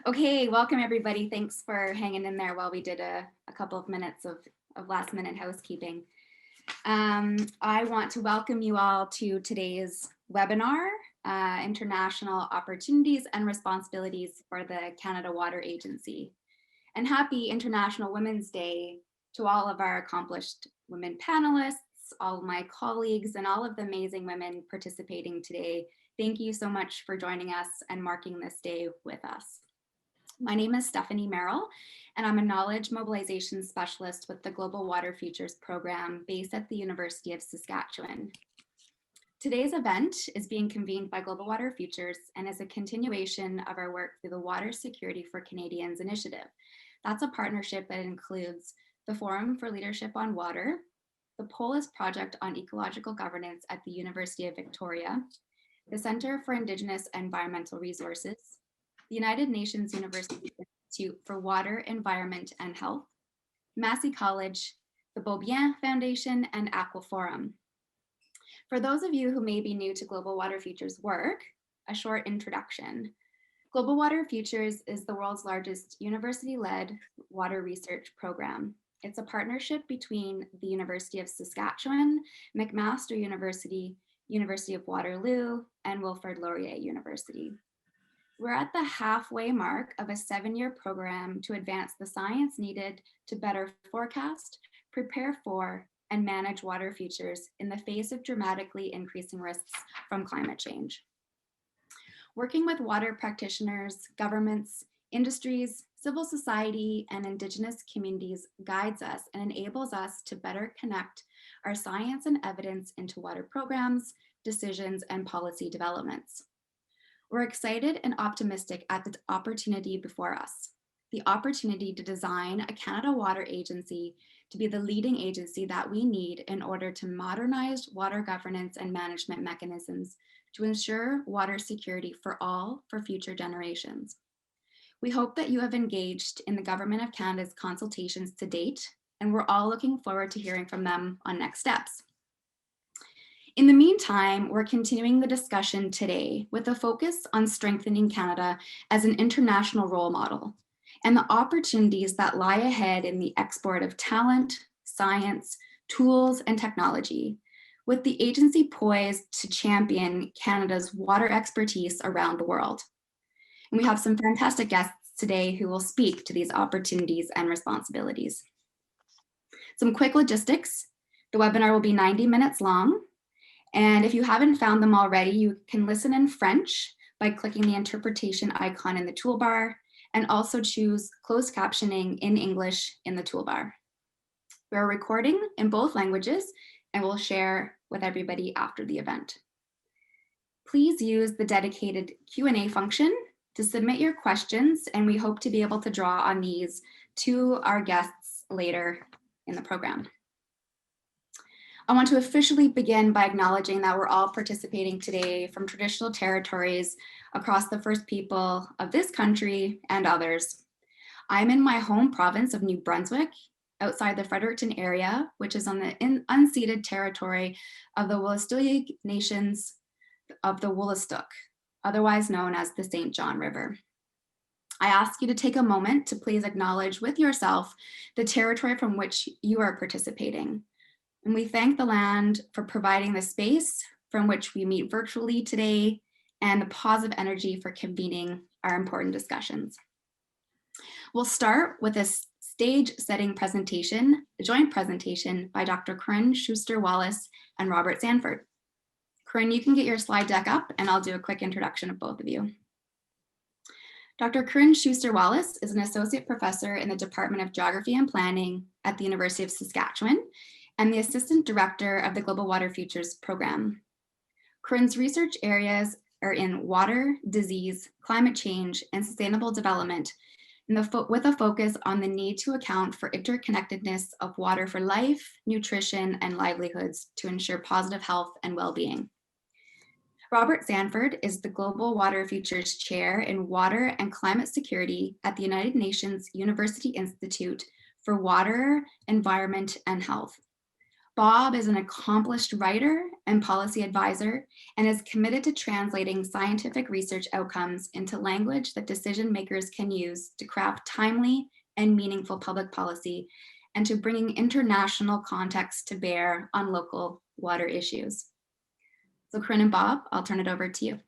Okay, welcome everybody. Thanks for hanging in there while we did a couple of minutes of last minute housekeeping. I want to welcome you all to today's webinar, International Opportunities and Responsibilities for the Canada Water Agency. And happy International Women's Day to all of our accomplished women panelists, all of my colleagues, and all of the amazing women participating today. Thank you so much for joining us and marking this day with us. My name is Stephanie Merrill, and I'm a knowledge mobilization specialist with the Global Water Futures program based at the University of Saskatchewan. Today's event is being convened by Global Water Futures and is a continuation of our work through the Water Security for Canadians initiative. That's a partnership that includes the Forum for Leadership on Water, the Polis Project on Ecological Governance at the University of Victoria, the Center for Indigenous Environmental Resources, the United Nations University Institute for Water, Environment, and Health, Massey College, the Beaubien Foundation, and Aquaforum. For those of you who may be new to Global Water Futures work, a short introduction. Global Water Futures is the world's largest university-led water research program. It's a partnership between the University of Saskatchewan, McMaster University, University of Waterloo, and Wilfrid Laurier University. We're at the halfway mark of a 7-year program to advance the science needed to better forecast, prepare for, and manage water futures in the face of dramatically increasing risks from climate change. Working with water practitioners, governments, industries, civil society, and Indigenous communities guides us and enables us to better connect our science and evidence into water programs, decisions, and policy developments. We're excited and optimistic at the opportunity before us, the opportunity to design a Canada Water Agency to be the leading agency that we need in order to modernize water governance and management mechanisms to ensure water security for all for future generations. We hope that you have engaged in the Government of Canada's consultations to date, and we're all looking forward to hearing from them on next steps. In the meantime, we're continuing the discussion today with a focus on strengthening Canada as an international role model and the opportunities that lie ahead in the export of talent, science, tools, and technology, with the agency poised to champion Canada's water expertise around the world. And we have some fantastic guests today who will speak to these opportunities and responsibilities. Some quick logistics. The webinar will be 90 minutes long. And if you haven't found them already, you can listen in French by clicking the interpretation icon in the toolbar and also choose closed captioning in English in the toolbar. We're recording in both languages and we'll share with everybody after the event. Please use the dedicated Q&A function to submit your questions, and we hope to be able to draw on these to our guests later in the program. I want to officially begin by acknowledging that we're all participating today from traditional territories across the First People of this country and others. I'm in my home province of New Brunswick, outside the Fredericton area, which is on the unceded territory of the Wolastoqiyik Nations of the Wolastoq, otherwise known as the St. John River. I ask you to take a moment to please acknowledge with yourself the territory from which you are participating. And we thank the land for providing the space from which we meet virtually today and the positive energy for convening our important discussions. We'll start with a stage-setting presentation, a joint presentation by Dr. Corinne Schuster-Wallace and Robert Sanford. Corinne, you can get your slide deck up and I'll do a quick introduction of both of you. Dr. Corinne Schuster-Wallace is an associate professor in the Department of Geography and Planning at the University of Saskatchewan and the Assistant Director of the Global Water Futures program. Corinne's research areas are in water, disease, climate change, and sustainable development, with a focus on the need to account for interconnectedness of water for life, nutrition, and livelihoods to ensure positive health and well-being. Robert Sanford is the Global Water Futures Chair in Water and Climate Security at the United Nations University Institute for Water, Environment, and Health. Bob is an accomplished writer and policy advisor and is committed to translating scientific research outcomes into language that decision makers can use to craft timely and meaningful public policy and to bringing international context to bear on local water issues. So Corinne and Bob, I'll turn it over to you.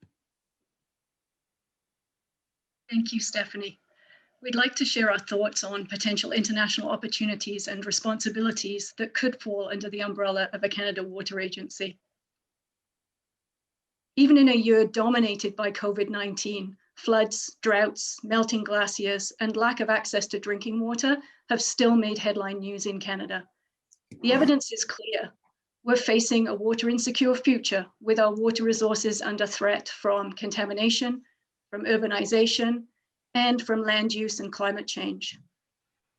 Thank you, Stephanie. We'd like to share our thoughts on potential international opportunities and responsibilities that could fall under the umbrella of a Canada Water Agency. Even in a year dominated by COVID-19, floods, droughts, melting glaciers, and lack of access to drinking water have still made headline news in Canada. The evidence is clear. We're facing a water insecure future with our water resources under threat from contamination, from urbanization, and from land use and climate change.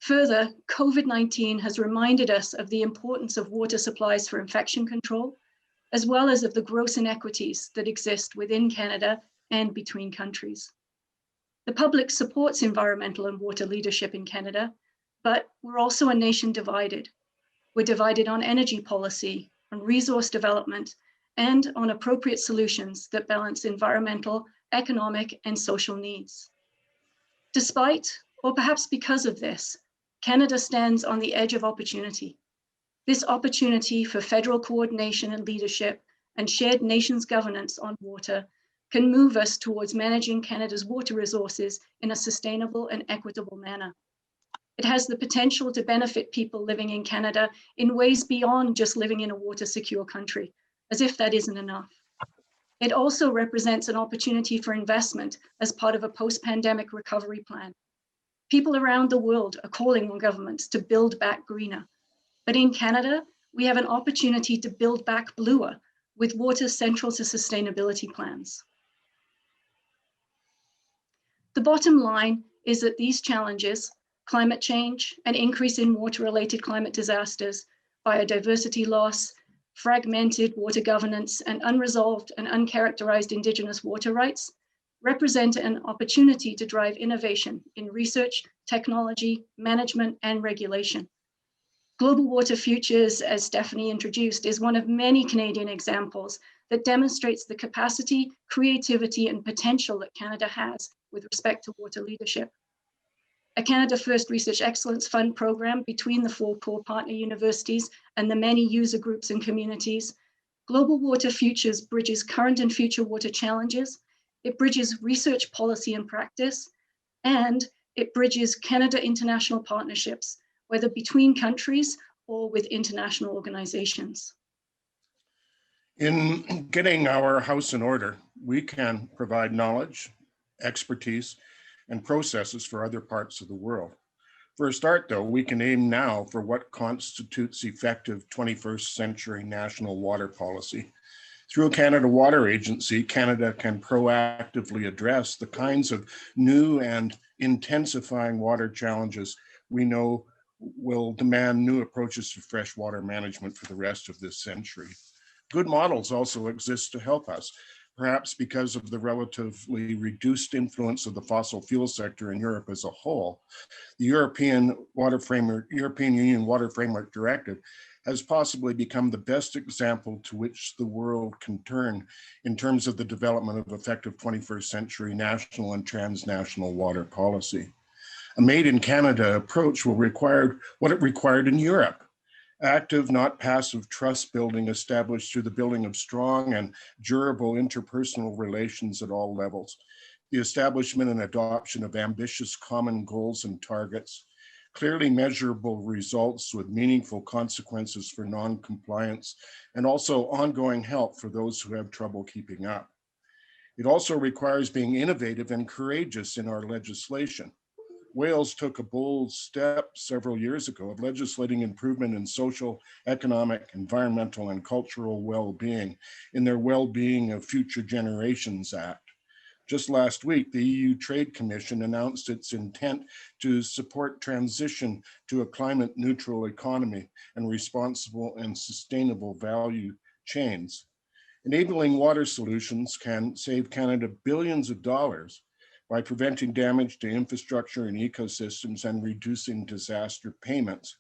Further, COVID-19 has reminded us of the importance of water supplies for infection control, as well as of the gross inequities that exist within Canada and between countries. The public supports environmental and water leadership in Canada, but we're also a nation divided. We're divided on energy policy, on resource development, and on appropriate solutions that balance environmental, economic, and social needs. Despite, or perhaps because of this, Canada stands on the edge of opportunity. This opportunity for federal coordination and leadership and shared nations governance on water can move us towards managing Canada's water resources in a sustainable and equitable manner. It has the potential to benefit people living in Canada in ways beyond just living in a water secure country, as if that isn't enough. It also represents an opportunity for investment as part of a post-pandemic recovery plan. People around the world are calling on governments to build back greener. But in Canada, we have an opportunity to build back bluer with water central to sustainability plans. The bottom line is that these challenges, climate change, an increase in water-related climate disasters, biodiversity loss, fragmented water governance, and unresolved and uncharacterized Indigenous water rights, represent an opportunity to drive innovation in research, technology, management, and regulation. Global Water Futures, as Stephanie introduced, is one of many Canadian examples that demonstrates the capacity, creativity, and potential that Canada has with respect to water leadership. A Canada First Research Excellence Fund program between the 4 core partner universities and the many user groups and communities, Global Water Futures bridges current and future water challenges, it bridges research policy and practice, and it bridges Canada international partnerships, whether between countries or with international organizations. In getting our house in order, we can provide knowledge, expertise, and processes for other parts of the world. For a start, though, we can aim now for what constitutes effective 21st century national water policy. Through a Canada Water Agency, Canada can proactively address the kinds of new and intensifying water challenges we know will demand new approaches to freshwater management for the rest of this century. Good models also exist to help us, perhaps because of the relatively reduced influence of the fossil fuel sector in Europe as a whole. The European Union Water Framework Directive has possibly become the best example to which the world can turn in terms of the development of effective 21st century national and transnational water policy. A made in Canada approach will require what it required in Europe: active, not passive trust building established through the building of strong and durable interpersonal relations at all levels, the establishment and adoption of ambitious common goals and targets, clearly measurable results with meaningful consequences for non-compliance, and also ongoing help for those who have trouble keeping up. It also requires being innovative and courageous in our legislation. Wales took a bold step several years ago of legislating improvement in social, economic, environmental, and cultural well-being in their Well-Being of Future Generations Act. Just last week, the EU Trade Commission announced its intent to support transition to a climate-neutral economy and responsible and sustainable value chains. Enabling water solutions can save Canada billions of dollars by preventing damage to infrastructure and ecosystems and reducing disaster payments.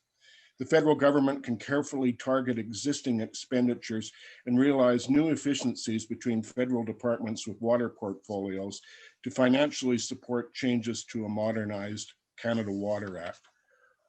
The federal government can carefully target existing expenditures and realize new efficiencies between federal departments with water portfolios to financially support changes to a modernized Canada Water Act.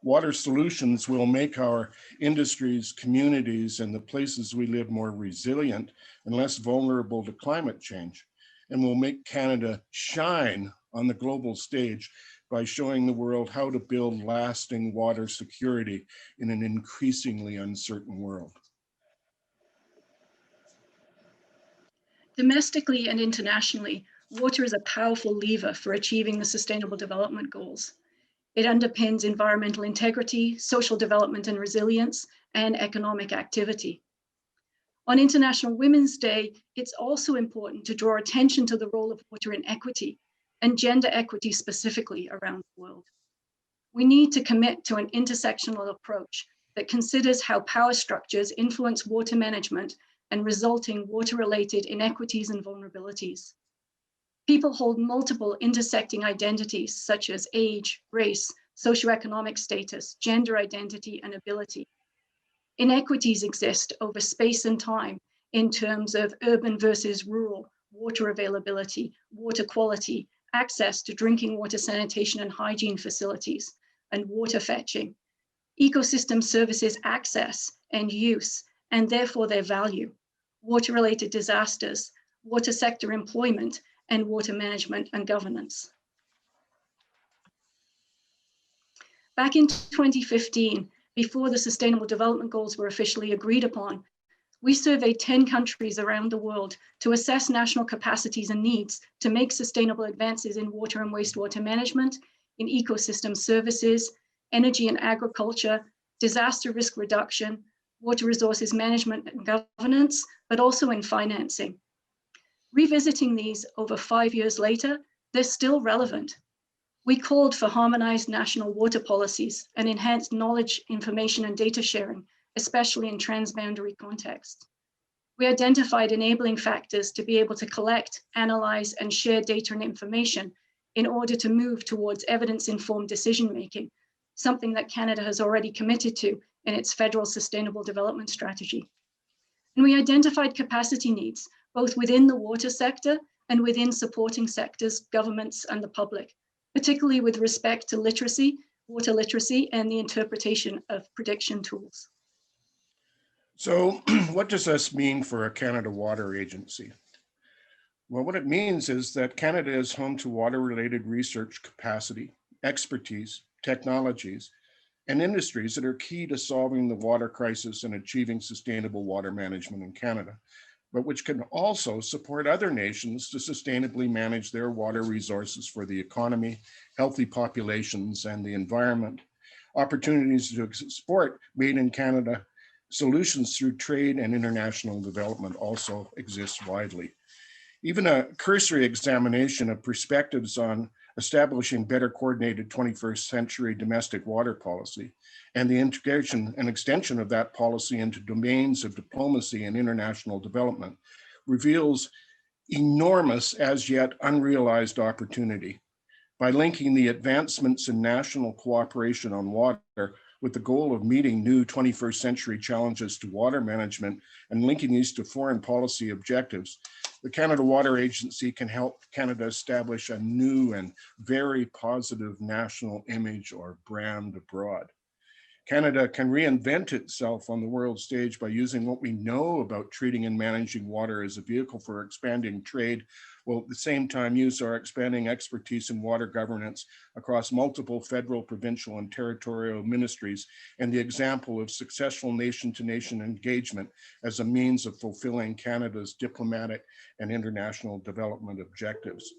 Water solutions will make our industries, communities, and the places we live more resilient and less vulnerable to climate change, and will make Canada shine on the global stage by showing the world how to build lasting water security in an increasingly uncertain world. Domestically and internationally, water is a powerful lever for achieving the Sustainable Development Goals. It underpins environmental integrity, social development and resilience, and economic activity. On International Women's Day, it's also important to draw attention to the role of water in equity and gender equity specifically around the world. We need to commit to an intersectional approach that considers how power structures influence water management and resulting water-related inequities and vulnerabilities. People hold multiple intersecting identities such as age, race, socioeconomic status, gender identity, and ability. Inequities exist over space and time in terms of urban versus rural, water availability, water quality, access to drinking water, sanitation and hygiene facilities, and water fetching, ecosystem services access and use, and therefore their value, water-related disasters, water sector employment, and water management and governance. Back in 2015, before the Sustainable Development Goals were officially agreed upon, we surveyed 10 countries around the world to assess national capacities and needs to make sustainable advances in water and wastewater management, in ecosystem services, energy and agriculture, disaster risk reduction, water resources management and governance, but also in financing. Revisiting these over 5 years later, they're still relevant. We called for harmonized national water policies and enhanced knowledge, information, and data sharing, especially in transboundary contexts. We identified enabling factors to be able to collect, analyze, and share data and information in order to move towards evidence-informed decision-making, something that Canada has already committed to in its federal sustainable development strategy. And we identified capacity needs, both within the water sector and within supporting sectors, governments, and the public, particularly with respect to literacy, water literacy, and the interpretation of prediction tools. So what does this mean for a Canada Water Agency? Well, what it means is that Canada is home to water-related research capacity, expertise, technologies, and industries that are key to solving the water crisis and achieving sustainable water management in Canada, but which can also support other nations to sustainably manage their water resources for the economy, healthy populations, and the environment. Opportunities to export made in Canada solutions through trade and international development also exist widely. Even a cursory examination of perspectives on establishing better coordinated 21st century domestic water policy and the integration and extension of that policy into domains of diplomacy and international development reveals enormous, as yet unrealized opportunity. By linking the advancements in national cooperation on water with the goal of meeting new 21st century challenges to water management and linking these to foreign policy objectives, the Canada Water Agency can help Canada establish a new and very positive national image or brand abroad. Canada can reinvent itself on the world stage by using what we know about treating and managing water as a vehicle for expanding trade, while at the same time use our expanding expertise in water governance across multiple federal, provincial, and territorial ministries, and the example of successful nation-to-nation engagement as a means of fulfilling Canada's diplomatic and international development objectives.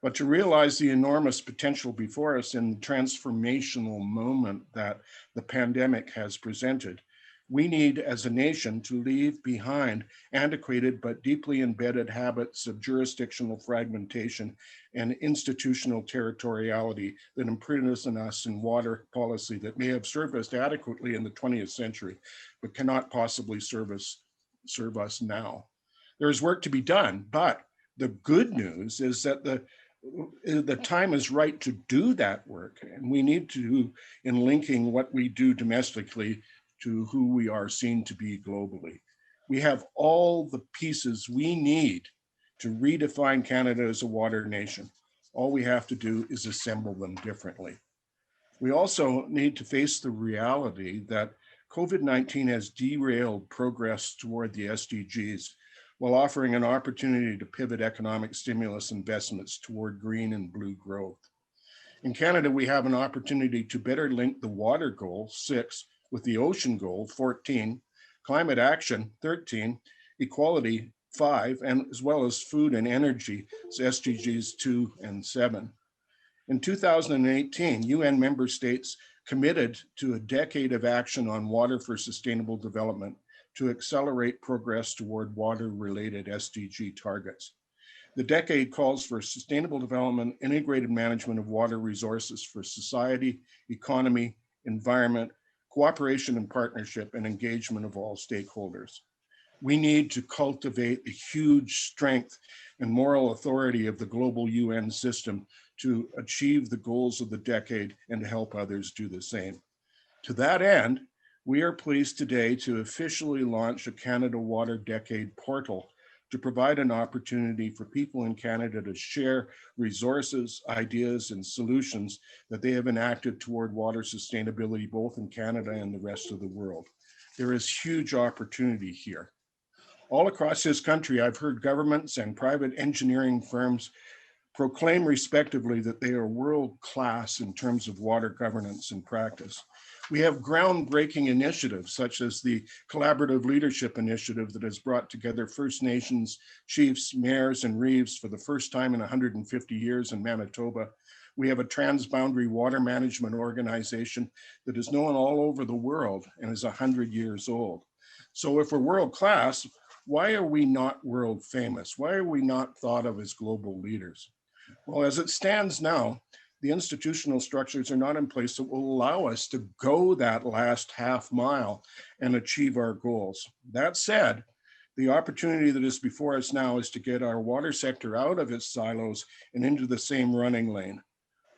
But to realize the enormous potential before us in the transformational moment that the pandemic has presented, we need as a nation to leave behind antiquated but deeply embedded habits of jurisdictional fragmentation and institutional territoriality that imprison us in water policy that may have served us adequately in the 20th century, but cannot possibly serve us now. There is work to be done, but the good news is that the the time is right to do that work. And we need to, in linking what we do domestically to who we are seen to be globally. We have all the pieces we need to redefine Canada as a water nation. All we have to do is assemble them differently. We also need to face the reality that COVID-19 has derailed progress toward the SDGs while offering an opportunity to pivot economic stimulus investments toward green and blue growth. In Canada, we have an opportunity to better link the water goal, 6, with the ocean goal, 14, climate action, 13, equality, 5, and as well as food and energy, SDGs 2 and 7. In 2018, UN member states committed to a decade of action on water for sustainable development to accelerate progress toward water-related SDG targets. The decade calls for sustainable development, integrated management of water resources for society, economy, environment, cooperation and partnership, and engagement of all stakeholders. We need to cultivate the huge strength and moral authority of the global UN system to achieve the goals of the decade and to help others do the same. To that end, we are pleased today to officially launch a Canada Water Decade portal to provide an opportunity for people in Canada to share resources, ideas, and solutions that they have enacted toward water sustainability, both in Canada and the rest of the world. There is huge opportunity here. All across this country, I've heard governments and private engineering firms proclaim respectively that they are world-class in terms of water governance and practice. We have groundbreaking initiatives such as the Collaborative Leadership Initiative that has brought together First Nations chiefs, mayors, and reeves for the first time in 150 years in Manitoba. We have a transboundary water management organization that is known all over the world and is 100 years old. So if we're world-class, why are we not world famous? Why are we not thought of as global leaders? Well, as it stands now, the institutional structures are not in place that will allow us to go that last half mile and achieve our goals. That said, the opportunity that is before us now is to get our water sector out of its silos and into the same running lane.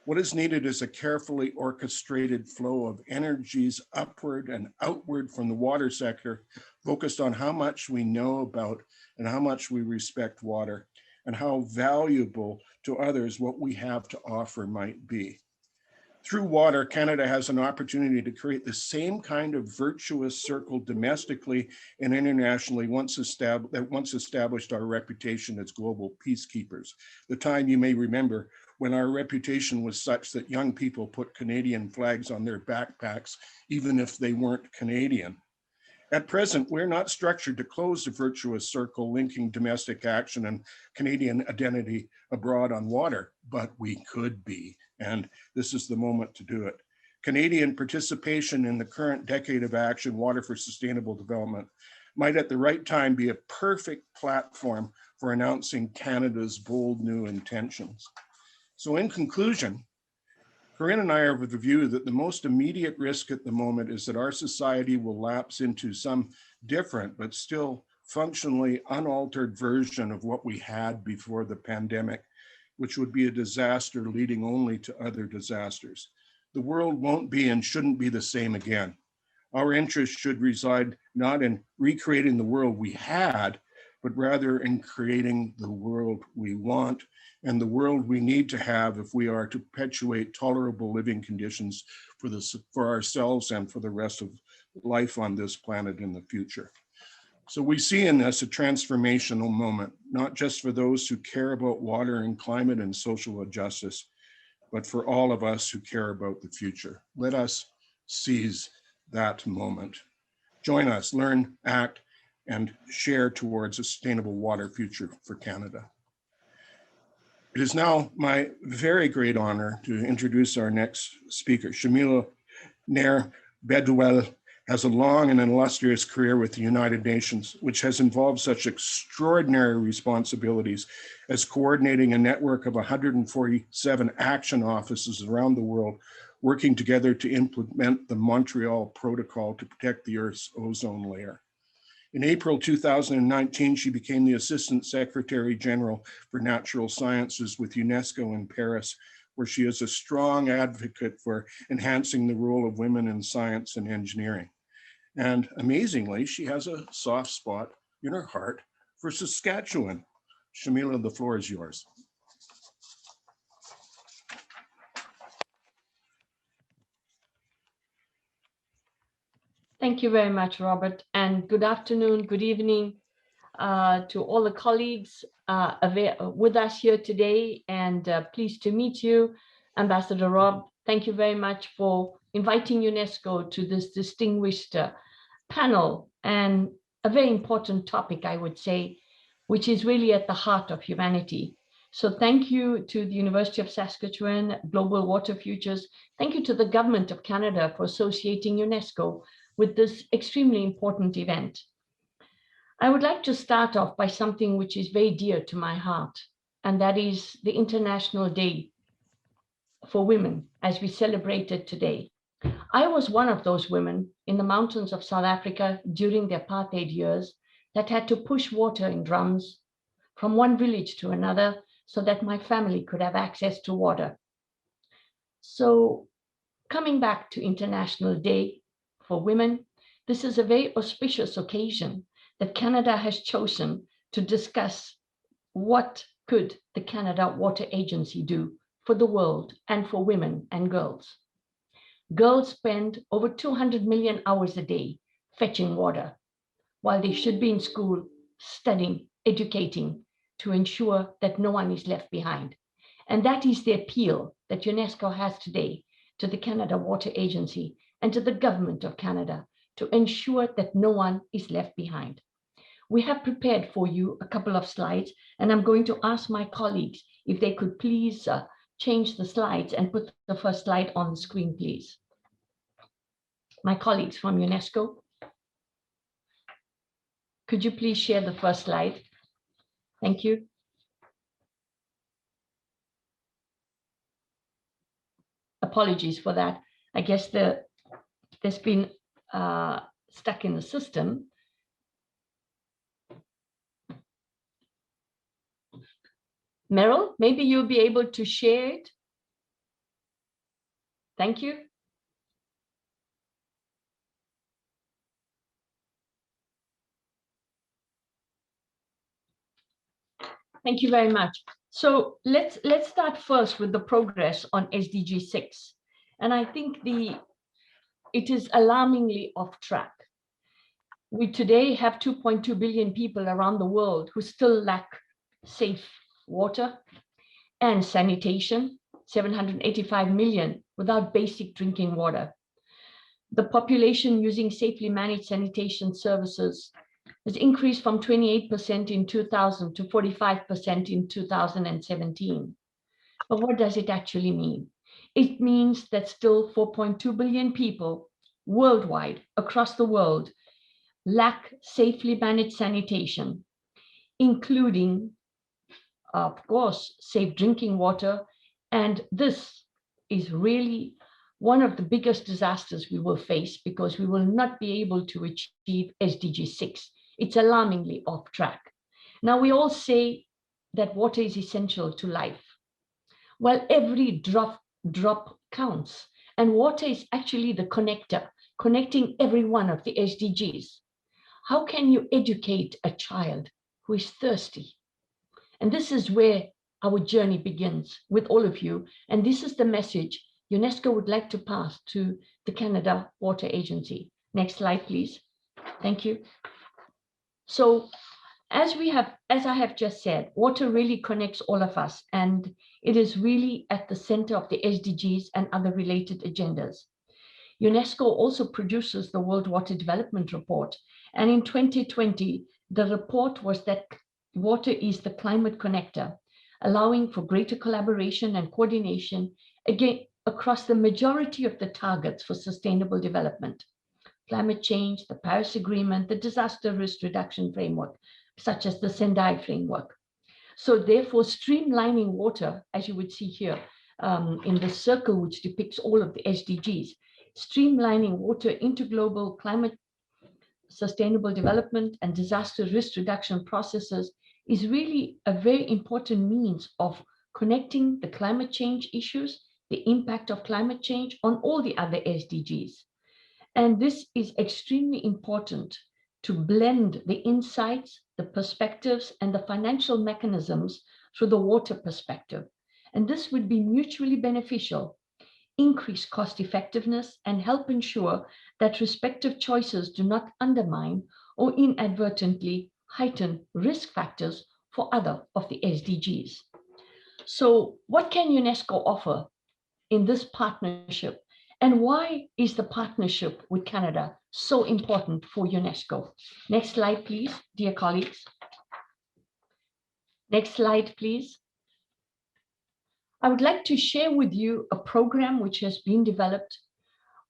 What is needed is a carefully orchestrated flow of energies upward and outward from the water sector, focused on how much we know about and how much we respect water, and how valuable to others what we have to offer might be. Through water, Canada has an opportunity to create the same kind of virtuous circle domestically and internationally once established our reputation as global peacekeepers. The time, you may remember, when our reputation was such that young people put Canadian flags on their backpacks, even if they weren't Canadian. At present, we're not structured to close the virtuous circle linking domestic action and Canadian identity abroad on water, but we could be, and this is the moment to do it. Canadian participation in the current decade of action, Water for Sustainable Development, might at the right time be a perfect platform for announcing Canada's bold new intentions. So in conclusion, Corinne and I are of the view that the most immediate risk at the moment is that our society will lapse into some different but still functionally unaltered version of what we had before the pandemic, which would be a disaster leading only to other disasters. The world won't be and shouldn't be the same again. Our interest should reside not in recreating the world we had, but rather in creating the world we want and the world we need to have if we are to perpetuate tolerable living conditions for ourselves and for the rest of life on this planet in the future. So we see in this a transformational moment, not just for those who care about water and climate and social justice, but for all of us who care about the future. Let us seize that moment. Join us, learn, act, and share towards a sustainable water future for Canada. It is now my very great honor to introduce our next speaker. Shamila Nair Bedouel has a long and illustrious career with the United Nations, which has involved such extraordinary responsibilities as coordinating a network of 147 action offices around the world, working together to implement the Montreal Protocol to protect the Earth's ozone layer. In April 2019, she became the Assistant Secretary General for Natural Sciences with UNESCO in Paris, where she is a strong advocate for enhancing the role of women in science and engineering. And amazingly, she has a soft spot in her heart for Saskatchewan. Shamila, the floor is yours. Thank you very much, Robert, and good afternoon, good evening to all the colleagues with us here today, and pleased to meet you, Ambassador Rob. Thank you very much for inviting UNESCO to this distinguished panel and a very important topic, I would say, which is really at the heart of humanity. So thank you to the University of Saskatchewan, Global Water Futures. Thank you to the Government of Canada for associating UNESCO with this extremely important event. I would like to start off by something which is very dear to my heart, and that is the International Day for Women, as we celebrate it today. I was one of those women in the mountains of South Africa during the apartheid years that had to push water in drums from one village to another so that my family could have access to water. So coming back to International Day for Women, this is a very auspicious occasion that Canada has chosen to discuss what could the Canada Water Agency do for the world and for women and girls. Girls spend over 200 million hours a day fetching water, while they should be in school, studying, educating, to ensure that no one is left behind. And that is the appeal that UNESCO has today to the Canada Water Agency and to the Government of Canada to ensure that no one is left behind. We have prepared for you a couple of slides, and I'm going to ask my colleagues if they could please change the slides and put the first slide on the screen, please. My colleagues from UNESCO, could you please share the first slide? Thank you. Apologies for that. I guess there's been stuck in the system. Meryl, maybe you'll be able to share it. Thank you. Thank you very much. So let's start first with the progress on SDG 6. And I think it is alarmingly off track. We today have 2.2 billion people around the world who still lack safe water and sanitation, 785 million without basic drinking water. The population using safely managed sanitation services has increased from 28% in 2000 to 45% in 2017. But what does it actually mean? It means that still 4.2 billion people worldwide, across the world, lack safely managed sanitation, including, of course, safe drinking water. And this is really one of the biggest disasters we will face, because we will not be able to achieve SDG 6. It's alarmingly off track. Now, we all say that water is essential to life. Well, every drop counts, and water is actually the connector, connecting every one of the SDGs. How can you educate a child who is thirsty? And this is where our journey begins with all of you. And this is the message UNESCO would like to pass to the Canada Water Agency. Next slide, please. Thank you. So as I have just said, water really connects all of us, and it is really at the center of the SDGs and other related agendas. UNESCO also produces the World Water Development Report. And in 2020, the report was that water is the climate connector, allowing for greater collaboration and coordination again across the majority of the targets for sustainable development. Climate change, the Paris Agreement, the disaster risk reduction framework, such as the Sendai framework. So therefore, streamlining water, as you would see here in the circle, which depicts all of the SDGs, streamlining water into global climate sustainable development and disaster risk reduction processes is really a very important means of connecting the climate change issues, the impact of climate change on all the other SDGs. And this is extremely important to blend the insights, the perspectives, and the financial mechanisms through the water perspective. And this would be mutually beneficial, increase cost effectiveness, and help ensure that respective choices do not undermine or inadvertently heighten risk factors for other of the SDGs. So what can UNESCO offer in this partnership? And why is the partnership with Canada so important for UNESCO? Next slide, please, dear colleagues. Next slide, please. I would like to share with you a program which has been developed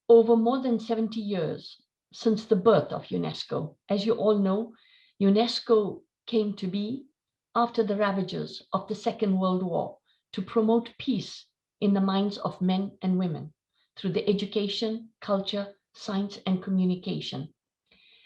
over more than 70 years since the birth of UNESCO. As you all know, UNESCO came to be after the ravages of the Second World War to promote peace in the minds of men and women through the education, culture, science, and communication.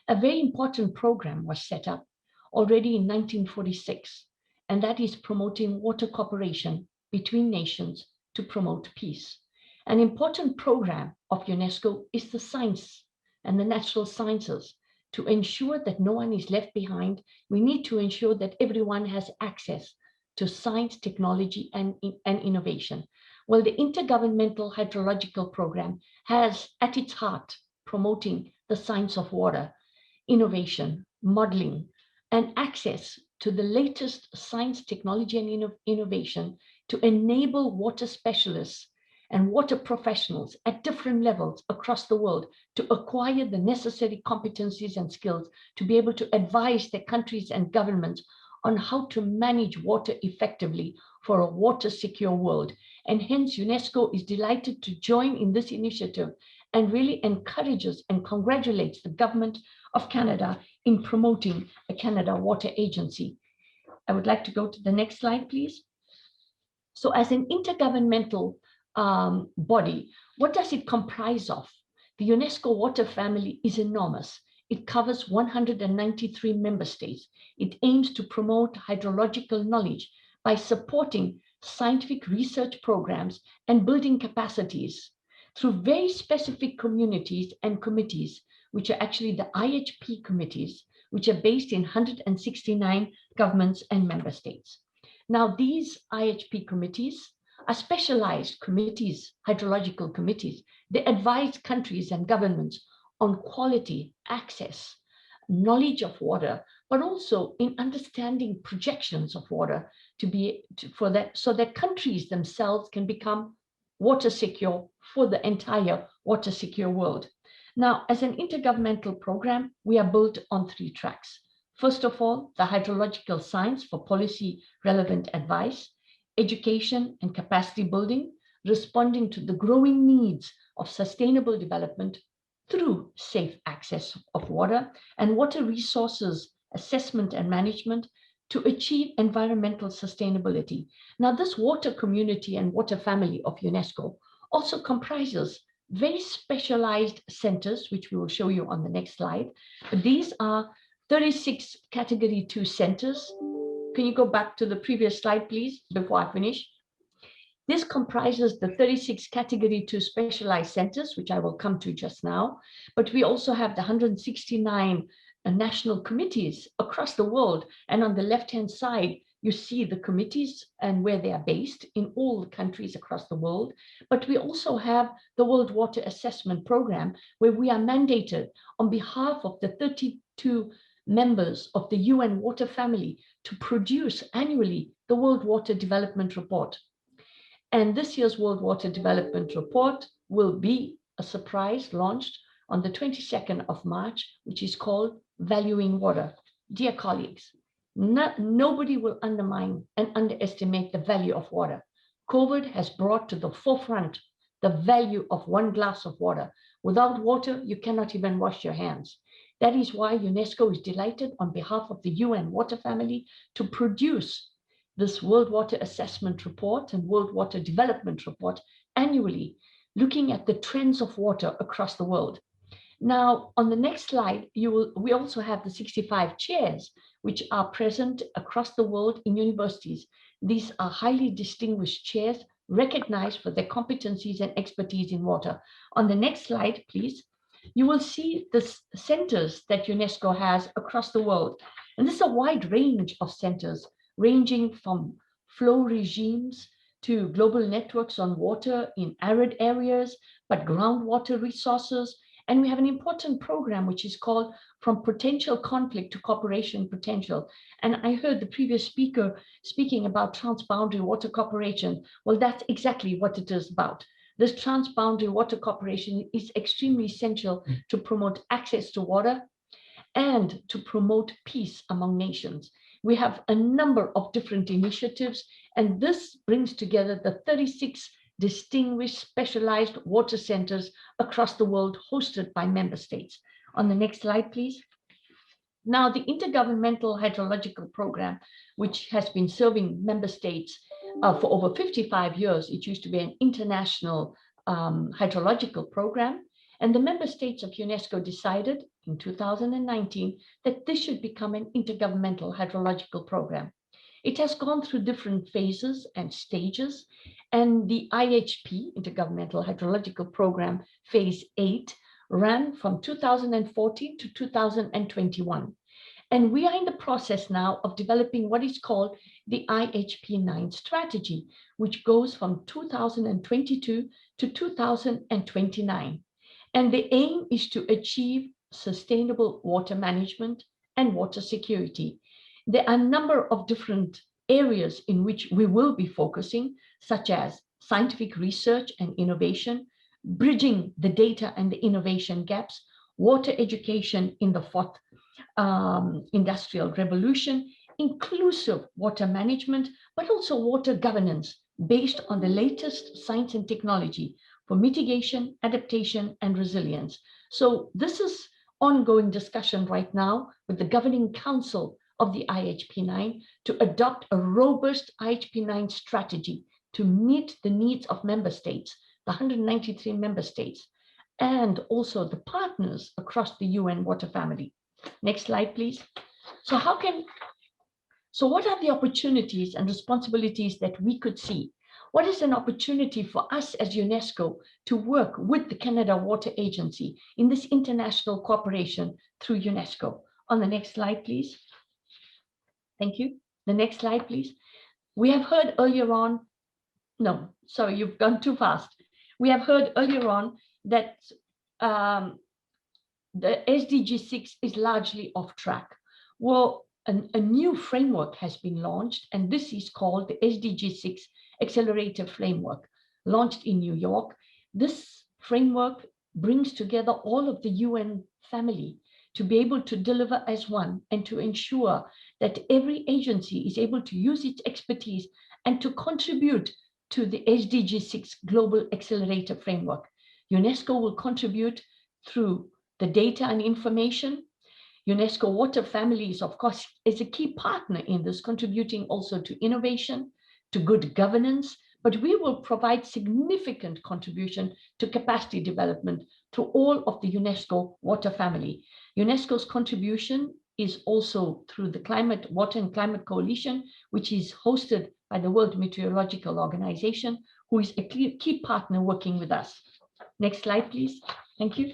A very important program was set up already in 1946, and that is promoting water cooperation between nations to promote peace. An important program of UNESCO is the science and the natural sciences. To ensure that no one is left behind, we need to ensure that everyone has access to science, technology, and innovation. Well, the Intergovernmental Hydrological Program has at its heart promoting the science of water, innovation, modeling, and access to the latest science, technology, and innovation to enable water specialists and water professionals at different levels across the world to acquire the necessary competencies and skills to be able to advise their countries and governments on how to manage water effectively for a water secure world. And hence UNESCO is delighted to join in this initiative and really encourages and congratulates the government of Canada in promoting the Canada Water Agency. I would like to go to the next slide, please. So as an intergovernmental body, what does it comprise of? The UNESCO water family is enormous. It covers 193 member states. It aims to promote hydrological knowledge by supporting scientific research programs and building capacities through very specific communities and committees, which are actually the IHP committees, which are based in 169 governments and member states. Now, these IHP committees are specialized committees, hydrological committees. They advise countries and governments on quality, access, knowledge of water, but also in understanding projections of water so that countries themselves can become water secure for the entire water secure world. Now, as an intergovernmental program, we are built on 3 tracks. First of all, the hydrological science for policy relevant advice, education and capacity building, responding to the growing needs of sustainable development through safe access of water and water resources assessment and management to achieve environmental sustainability. Now, this water community and water family of UNESCO also comprises very specialized centers, which we will show you on the next slide. But these are 36 Category 2 centers. Can you go back to the previous slide, please, before I finish? This comprises the 36 Category 2 specialized centers, which I will come to just now. But we also have the 169 national committees across the world. And on the left-hand side, you see the committees and where they are based in all the countries across the world. But we also have the World Water Assessment Program, where we are mandated on behalf of the 32 members of the UN Water Family to produce annually the World Water Development Report. And this year's World Water Development Report will be a surprise launched on the 22nd of March, which is called Valuing Water. Dear colleagues, nobody will undermine and underestimate the value of water. COVID has brought to the forefront the value of one glass of water. Without water, you cannot even wash your hands. That is why UNESCO is delighted on behalf of the UN Water Family to produce this World Water Assessment Report and World Water Development Report annually, looking at the trends of water across the world. Now, on the next slide, we also have the 65 chairs, which are present across the world in universities. These are highly distinguished chairs recognized for their competencies and expertise in water. On the next slide, please, you will see the centers that UNESCO has across the world. And this is a wide range of centers, ranging from flow regimes to global networks on water in arid areas, but groundwater resources. And we have an important program which is called From Potential Conflict to Cooperation Potential. And I heard the previous speaker speaking about transboundary water cooperation. Well, that's exactly what it is about. This transboundary water cooperation is extremely essential to promote access to water and to promote peace among nations. We have a number of different initiatives, and this brings together the 36 distinguished specialized water centers across the world hosted by member states. On the next slide, please. Now, the Intergovernmental Hydrological Program, which has been serving member states for over 55 years, it used to be an international hydrological program, and the member states of UNESCO decided in 2019 that this should become an intergovernmental hydrological program. It has gone through different phases and stages, and the IHP, Intergovernmental Hydrological Program, Phase 8, ran from 2014 to 2021. And we are in the process now of developing what is called the IHP 9 strategy, which goes from 2022 to 2029. And the aim is to achieve sustainable water management and water security. There are a number of different areas in which we will be focusing, such as scientific research and innovation, bridging the data and the innovation gaps, water education in the fourth industrial revolution, inclusive water management, but also water governance based on the latest science and technology for mitigation, adaptation, and resilience. So this is ongoing discussion right now with the Governing Council of the IHP 9 to adopt a robust IHP 9 strategy to meet the needs of member states, the 193 member states, and also the partners across the UN water family. Next slide, please. So what are the opportunities and responsibilities that we could see? What is an opportunity for us as UNESCO to work with the Canada Water Agency in this international cooperation through UNESCO? On the next slide, please. Thank you. The next slide, please. We have heard earlier on, no, sorry, you've gone too fast. We have heard earlier on that the SDG 6 is largely off track. Well, a new framework has been launched, and this is called the SDG 6 Accelerator Framework, launched in New York. This framework brings together all of the UN family to be able to deliver as one and to ensure that every agency is able to use its expertise and to contribute to the SDG 6 Global Accelerator Framework. UNESCO will contribute through the data and information. UNESCO Water Families, of course, is a key partner in this, contributing also to innovation, to good governance, but we will provide significant contribution to capacity development to all of the UNESCO water family. UNESCO's contribution is also through the Water and Climate Coalition, which is hosted by the World Meteorological Organization, who is a key partner working with us. Next slide, please. Thank you.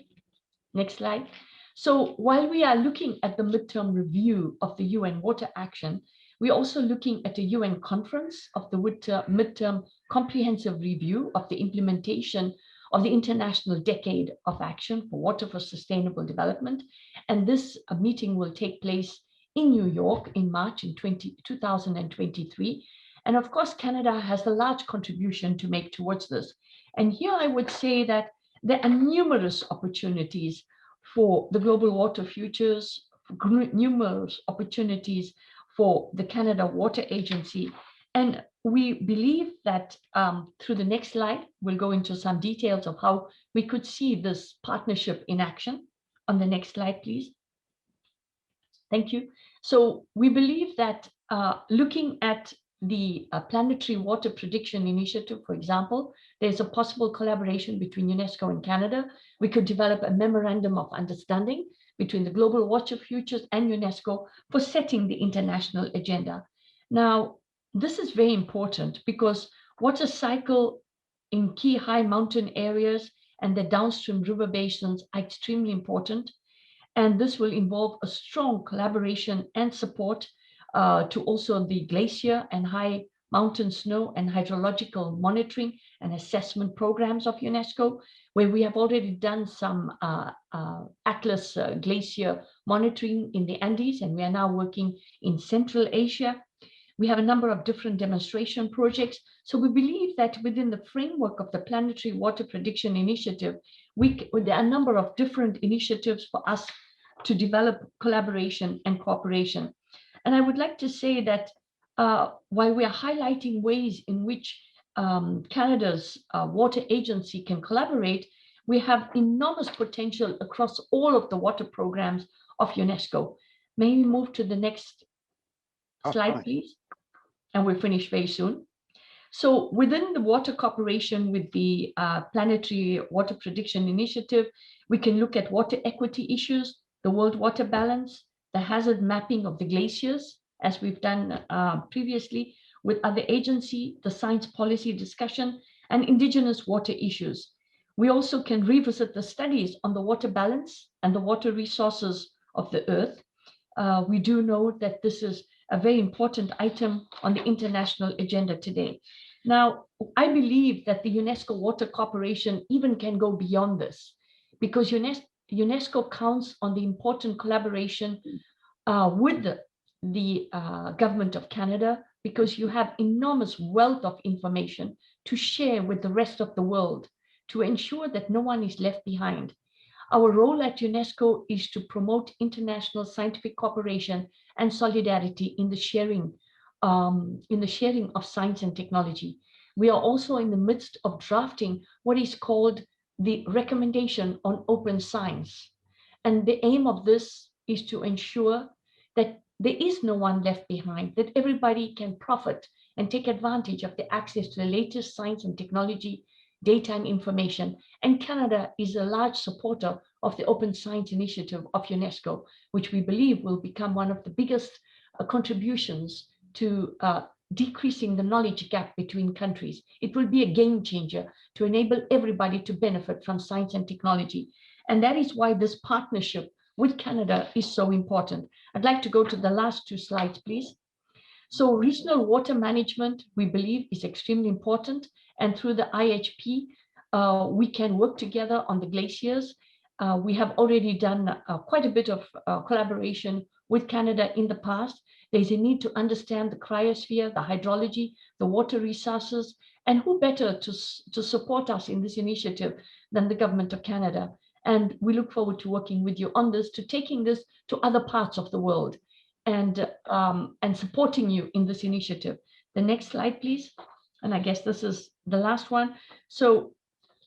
Next slide. So while we are looking at the midterm review of the UN Water Action, we're also looking at a UN conference of the midterm comprehensive review of the implementation of the International Decade of Action for Water for Sustainable Development. And this meeting will take place in New York in March in 2023. And of course, Canada has a large contribution to make towards this. And here I would say that there are numerous opportunities for the Global Water Futures, numerous opportunities for the Canada Water Agency. And we believe that through the next slide, we'll go into some details of how we could see this partnership in action. On the next slide, please. Thank you. So we believe that looking at the Planetary Water Prediction Initiative, for example, there's a possible collaboration between UNESCO and Canada. We could develop a memorandum of understanding between the Global Water Futures and UNESCO for setting the international agenda. Now, this is very important because water cycle in key high mountain areas and the downstream river basins are extremely important. And this will involve a strong collaboration and support to also the glacier and high mountain snow and hydrological monitoring and assessment programs of UNESCO, where we have already done some Atlas glacier monitoring in the Andes, and we are now working in Central Asia. We have a number of different demonstration projects. So we believe that within the framework of the Planetary Water Prediction Initiative, there are a number of different initiatives for us to develop collaboration and cooperation. And I would like to say that while we are highlighting ways in which Canada's water agency can collaborate, we have enormous potential across all of the water programs of UNESCO. May we move to the next slide, please? And we'll finish very soon. So within the water cooperation with the Planetary Water Prediction Initiative, we can look at water equity issues, the world water balance, the hazard mapping of the glaciers, as we've done previously with other agencies, the science policy discussion, and indigenous water issues. We also can revisit the studies on the water balance and the water resources of the earth. We do know that this is a very important item on the international agenda today. Now, I believe that the UNESCO Water Cooperation even can go beyond this, because UNESCO counts on the important collaboration with the government of Canada, because you have enormous wealth of information to share with the rest of the world to ensure that no one is left behind. Our role at UNESCO is to promote international scientific cooperation and solidarity in the sharing of science and technology. We are also in the midst of drafting what is called the Recommendation on Open Science. And the aim of this is to ensure that there is no one left behind, that everybody can profit and take advantage of the access to the latest science and technology, data and information. And Canada is a large supporter of the Open Science Initiative of UNESCO, which we believe will become one of the biggest contributions to decreasing the knowledge gap between countries. It will be a game changer to enable everybody to benefit from science and technology. And that is why this partnership with Canada is so important. I'd like to go to the last two slides, please. So regional water management, we believe, is extremely important. And through the IHP, we can work together on the glaciers. We have already done quite a bit of collaboration with Canada in the past. There's a need to understand the cryosphere, the hydrology, the water resources, and who better to support us in this initiative than the government of Canada. And we look forward to working with you on this, to taking this to other parts of the world and supporting you in this initiative. The next slide, please. And I guess this is the last one. So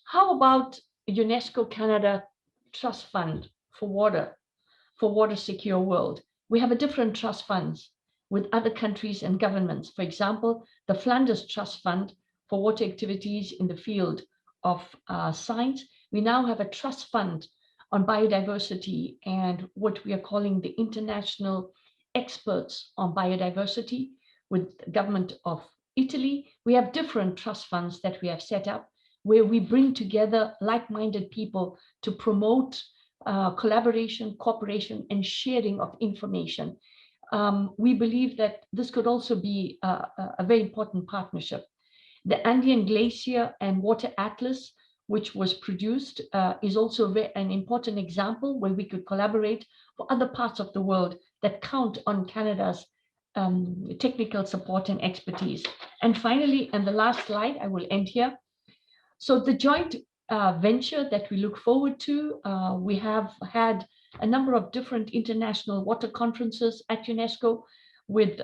how about UNESCO Canada Trust Fund for Water Secure World? We have a different trust funds with other countries and governments. For example, the Flanders Trust Fund for water activities in the field of science. We now have a trust fund on biodiversity and what we are calling the International Experts on Biodiversity with the government of Italy. We have different trust funds that we have set up where we bring together like-minded people to promote collaboration, cooperation, and sharing of information. We believe that this could also be a very important partnership. The Andean Glacier and Water Atlas, which was produced, is also an important example where we could collaborate for other parts of the world that count on Canada's technical support and expertise. And finally, and the last slide, I will end here. So the joint venture that we look forward to, we have had a number of different international water conferences at UNESCO with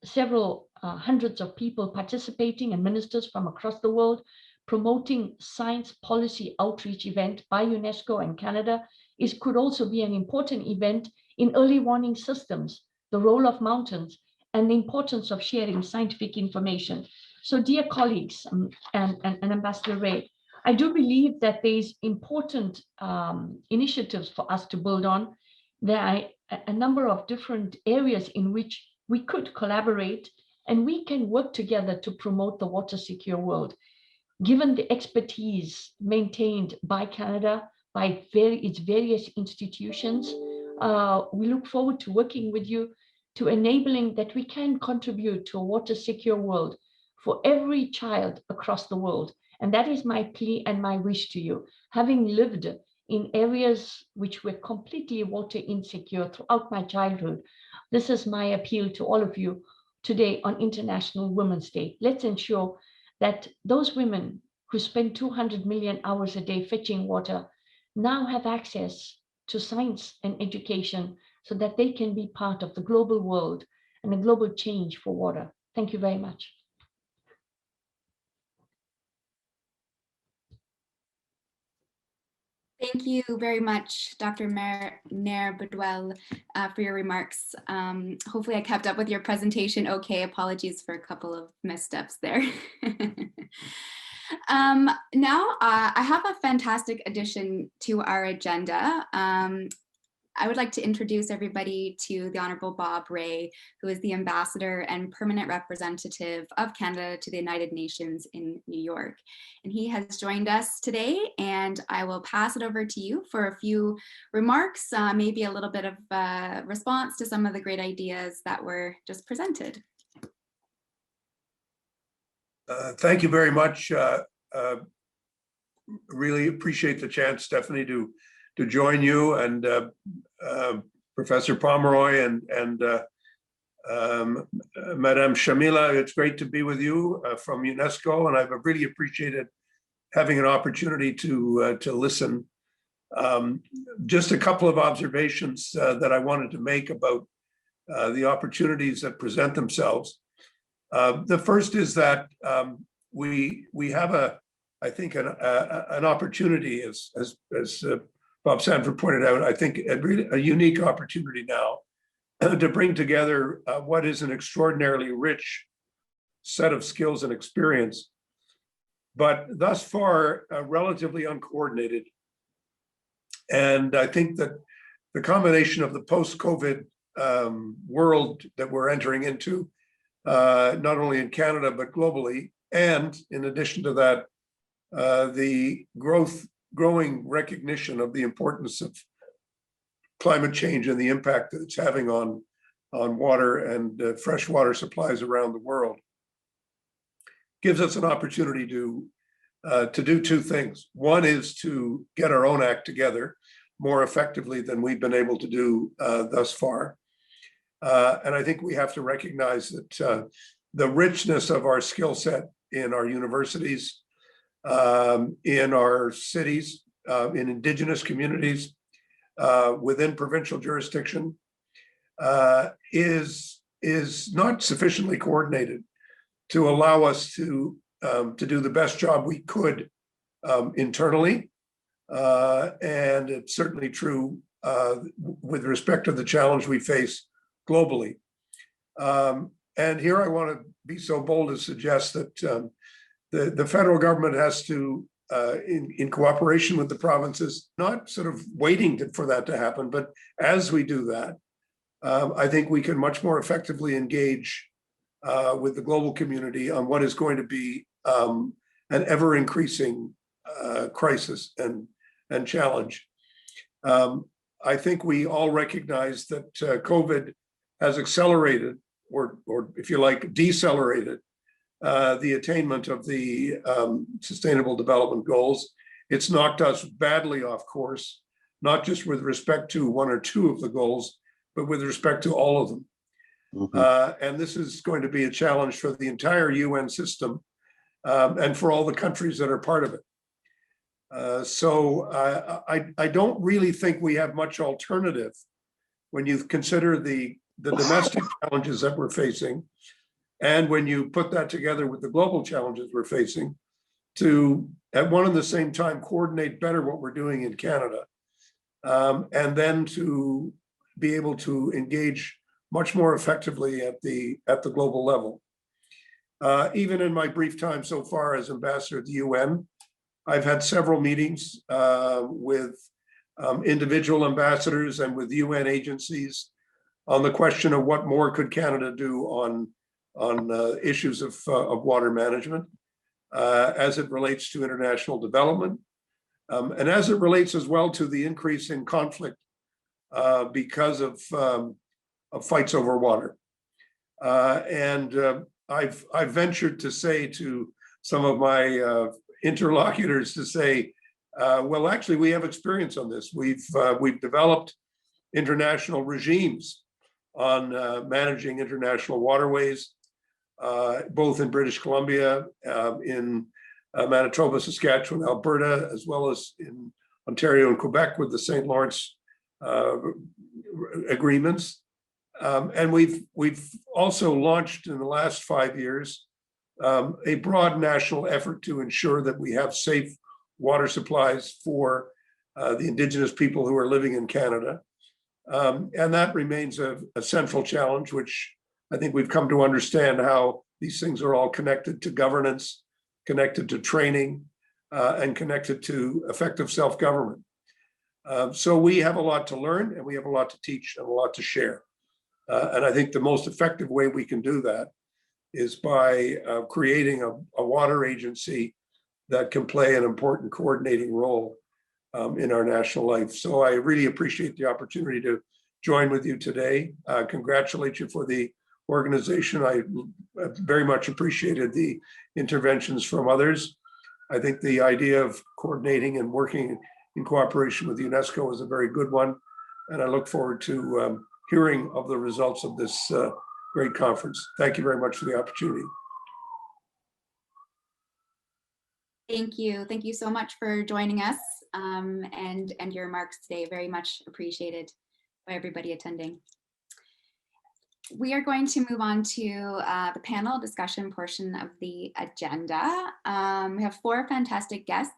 several hundreds of people participating and ministers from across the world, promoting science policy outreach event by UNESCO and Canada. Could also be an important event in early warning systems, the role of mountains, and the importance of sharing scientific information. So dear colleagues and Ambassador Ray, I do believe that there's important initiatives for us to build on. There are a number of different areas in which we could collaborate and we can work together to promote the water secure world. Given the expertise maintained by Canada, by its various institutions, we look forward to working with you to enabling that we can contribute to a water secure world for every child across the world. And that is my plea and my wish to you. Having lived in areas which were completely water insecure throughout my childhood, this is my appeal to all of you today on International Women's Day. Let's ensure that those women who spend 200 million hours a day fetching water now have access to science and education so that they can be part of the global world and a global change for water. Thank you very much. Thank you very much, Dr. Nair Budwell, for your remarks. Hopefully I kept up with your presentation okay. Apologies for a couple of missteps there. Now, I have a fantastic addition to our agenda. I would like to introduce everybody to the Honorable Bob Rae, who is the Ambassador and Permanent Representative of Canada to the United Nations in New York. And he has joined us today, and I will pass it over to you for a few remarks, maybe a little bit of response to some of the great ideas that were just presented. Thank you very much. Really appreciate the chance, Stephanie, to join you and Professor Pomeroy and Madame Shamila. It's great to be with you from UNESCO, and I've really appreciated having an opportunity to listen. Just a couple of observations that I wanted to make about the opportunities that present themselves. The first is that we have I think an opportunity, as Bob Sanford pointed out, I think a unique opportunity now to bring together what is an extraordinarily rich set of skills and experience, but thus far relatively uncoordinated. And I think that the combination of the post-COVID world that we're entering into, not only in Canada, but globally, and in addition to that, the growing recognition of the importance of climate change and the impact that it's having on water and freshwater supplies around the world gives us an opportunity to do two things. One is to get our own act together more effectively than we've been able to do thus far. And I think we have to recognize that the richness of our skill set in our universities, in our cities, in Indigenous communities, within provincial jurisdiction, is not sufficiently coordinated to allow us to do the best job we could internally. And it's certainly true with respect to the challenge we face globally. And here I want to be so bold as to suggest that the federal government has to, in cooperation with the provinces, not sort of waiting for that to happen, but as we do that, I think we can much more effectively engage with the global community on what is going to be an ever-increasing crisis and challenge. I think we all recognize that COVID has accelerated, or if you like, decelerated the attainment of the Sustainable Development Goals. It's knocked us badly off course, not just with respect to one or two of the goals, but with respect to all of them. Mm-hmm. And this is going to be a challenge for the entire UN system and for all the countries that are part of it. So I don't really think we have much alternative when you consider the domestic challenges that we're facing, and when you put that together with the global challenges we're facing, to at one and the same time coordinate better what we're doing in Canada, and then to be able to engage much more effectively at the global level. Even in my brief time so far as ambassador at the UN, I've had several meetings with individual ambassadors and with UN agencies on the question of what more could Canada do on issues of water management as it relates to international development, and as it relates as well to the increase in conflict because of fights over water. I've ventured to say to some of my interlocutors to say, well, actually, we have experience on this. We've developed international regimes on managing international waterways, both in British Columbia, in Manitoba, Saskatchewan, Alberta, as well as in Ontario and Quebec with the St. Lawrence agreements. And we've also launched in the last 5 years a broad national effort to ensure that we have safe water supplies for the Indigenous people who are living in Canada. And that remains a central challenge, which I think we've come to understand how these things are all connected to governance, connected to training, and connected to effective self-government. So we have a lot to learn, and we have a lot to teach and a lot to share. And I think the most effective way we can do that is by creating a water agency that can play an important coordinating role in our national life. So I really appreciate the opportunity to join with you today. Congratulate you for the organization. I very much appreciated the interventions from others. I think the idea of coordinating and working in cooperation with UNESCO is a very good one. And I look forward to hearing of the results of this great conference. Thank you very much for the opportunity. Thank you. Thank you so much for joining us and your remarks today. Very much appreciated by everybody attending. We are going to move on to the panel discussion portion of the agenda. We have 4 fantastic guests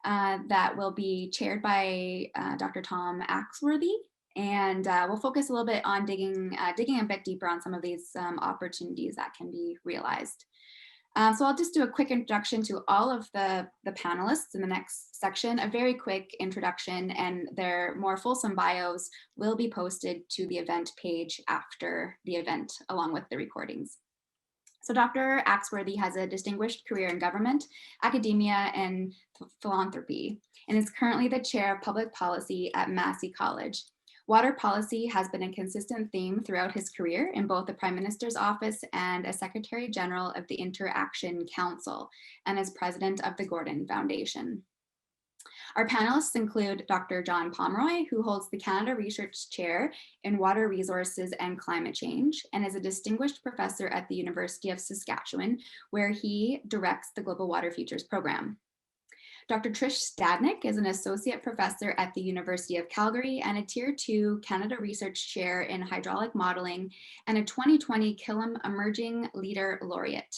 that will be chaired by Dr. Tom Axworthy. And we'll focus a little bit on digging a bit deeper on some of these opportunities that can be realized. So I'll just do a quick introduction to all of the panelists in the next section, a very quick introduction, and their more fulsome bios will be posted to the event page after the event, along with the recordings. So Dr. Axworthy has a distinguished career in government, academia, and philanthropy, and is currently the chair of public policy at Massey College. Water policy has been a consistent theme throughout his career in both the Prime Minister's office and as Secretary General of the Interaction Council, and as president of the Gordon Foundation. Our panelists include Dr. John Pomeroy, who holds the Canada Research Chair in Water Resources and Climate Change, and is a distinguished professor at the University of Saskatchewan, where he directs the Global Water Futures program. Dr. Trish Stadnik is an associate professor at the University of Calgary and a Tier 2 Canada Research Chair in Hydraulic Modeling and a 2020 Killam Emerging Leader Laureate.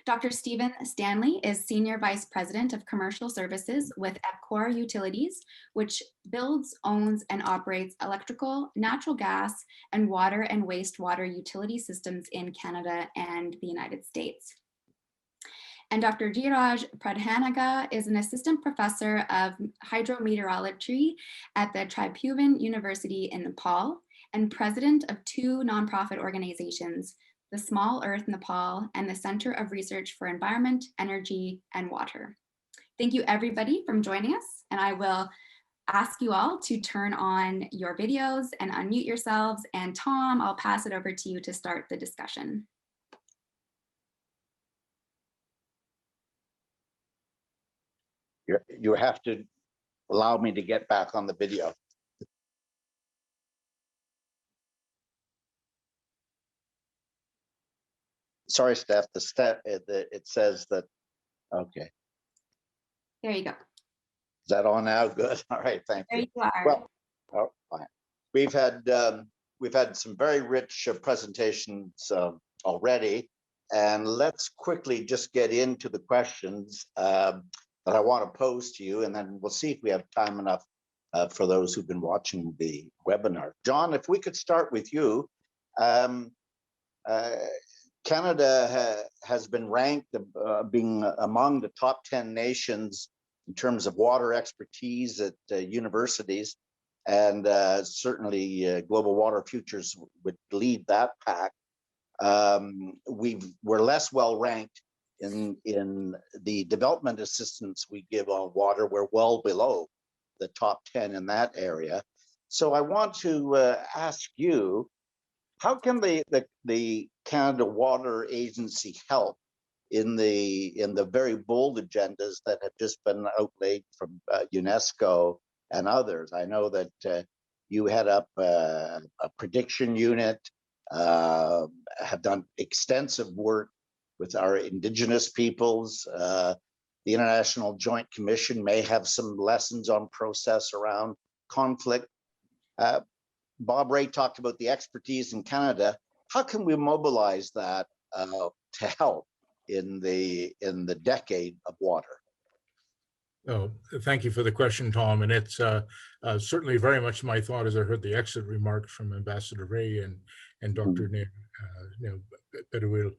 Dr. Stephen Stanley is Senior Vice President of Commercial Services with EPCOR Utilities, which builds, owns, and operates electrical, natural gas, and water and wastewater utility systems in Canada and the United States. And Dr. Jiraj Pradhanaga is an assistant professor of hydrometeorology at the Tribhuvan University in Nepal and president of 2 nonprofit organizations, the Small Earth Nepal and the Center of Research for Environment, Energy, and Water. Thank you everybody for joining us, and I will ask you all to turn on your videos and unmute yourselves. And Tom, I'll pass it over to you to start the discussion. You have to allow me to get back on the video. Sorry, Steph, it says that, okay. There you go. Is that on now? Good. All right, thank you. There you are. Well, oh, fine. We've had some very rich presentations already, and let's quickly just get into the questions that I want to pose to you, and then we'll see if we have time enough for those who've been watching the webinar. John, if we could start with you. Canada has been ranked being among the top 10 nations in terms of water expertise at universities, and certainly Global Water Futures would lead that pack. We're less well ranked in the development assistance we give on water. We're well below the top 10 in that area. So I want to ask you, how can the Canada Water Agency help in the very bold agendas that have just been outlaid from UNESCO and others? I know that you head up a prediction unit, have done extensive work with our Indigenous peoples. The International Joint Commission may have some lessons on process around conflict. Bob Ray talked about the expertise in Canada. How can we mobilize that to help in the decade of water? Oh, thank you for the question, Tom. And it's certainly very much my thought as I heard the exit remarks from Ambassador Ray and Dr. Bedouil.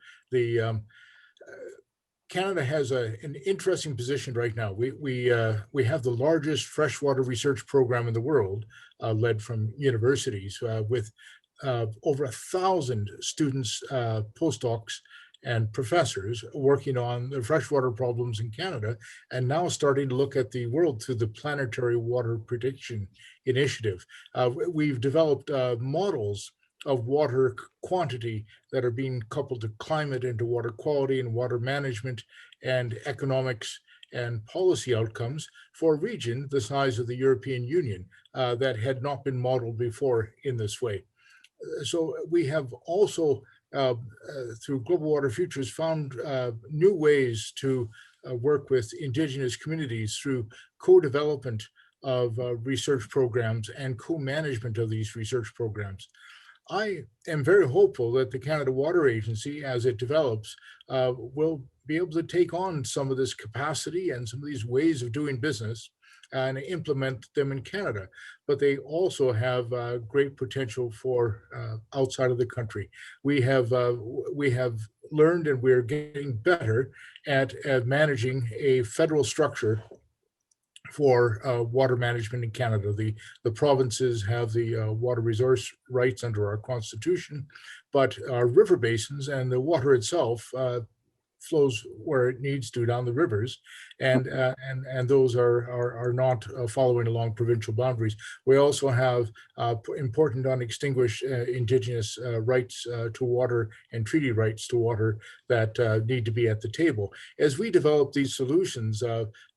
Canada has an interesting position right now. We have the largest freshwater research program in the world, led from universities, with over 1,000 students, postdocs, and professors working on the freshwater problems in Canada, and now starting to look at the world through the Planetary Water Prediction Initiative. We've developed models of water quantity that are being coupled to climate and to water quality and water management and economics and policy outcomes for a region the size of the European Union that had not been modeled before in this way. So we have also, through Global Water Futures, found new ways to work with Indigenous communities through co-development of research programs and co-management of these research programs. I am very hopeful that the Canada Water Agency, as it develops, will be able to take on some of this capacity and some of these ways of doing business and implement them in Canada. But they also have great potential for outside of the country. We have learned, and we're getting better at managing a federal structure for water management in Canada. The provinces have the water resource rights under our constitution, but our river basins and the water itself flows where it needs to down the rivers, and those are not following along provincial boundaries. We also have important unextinguished Indigenous rights to water and treaty rights to water that need to be at the table. As we develop these solutions,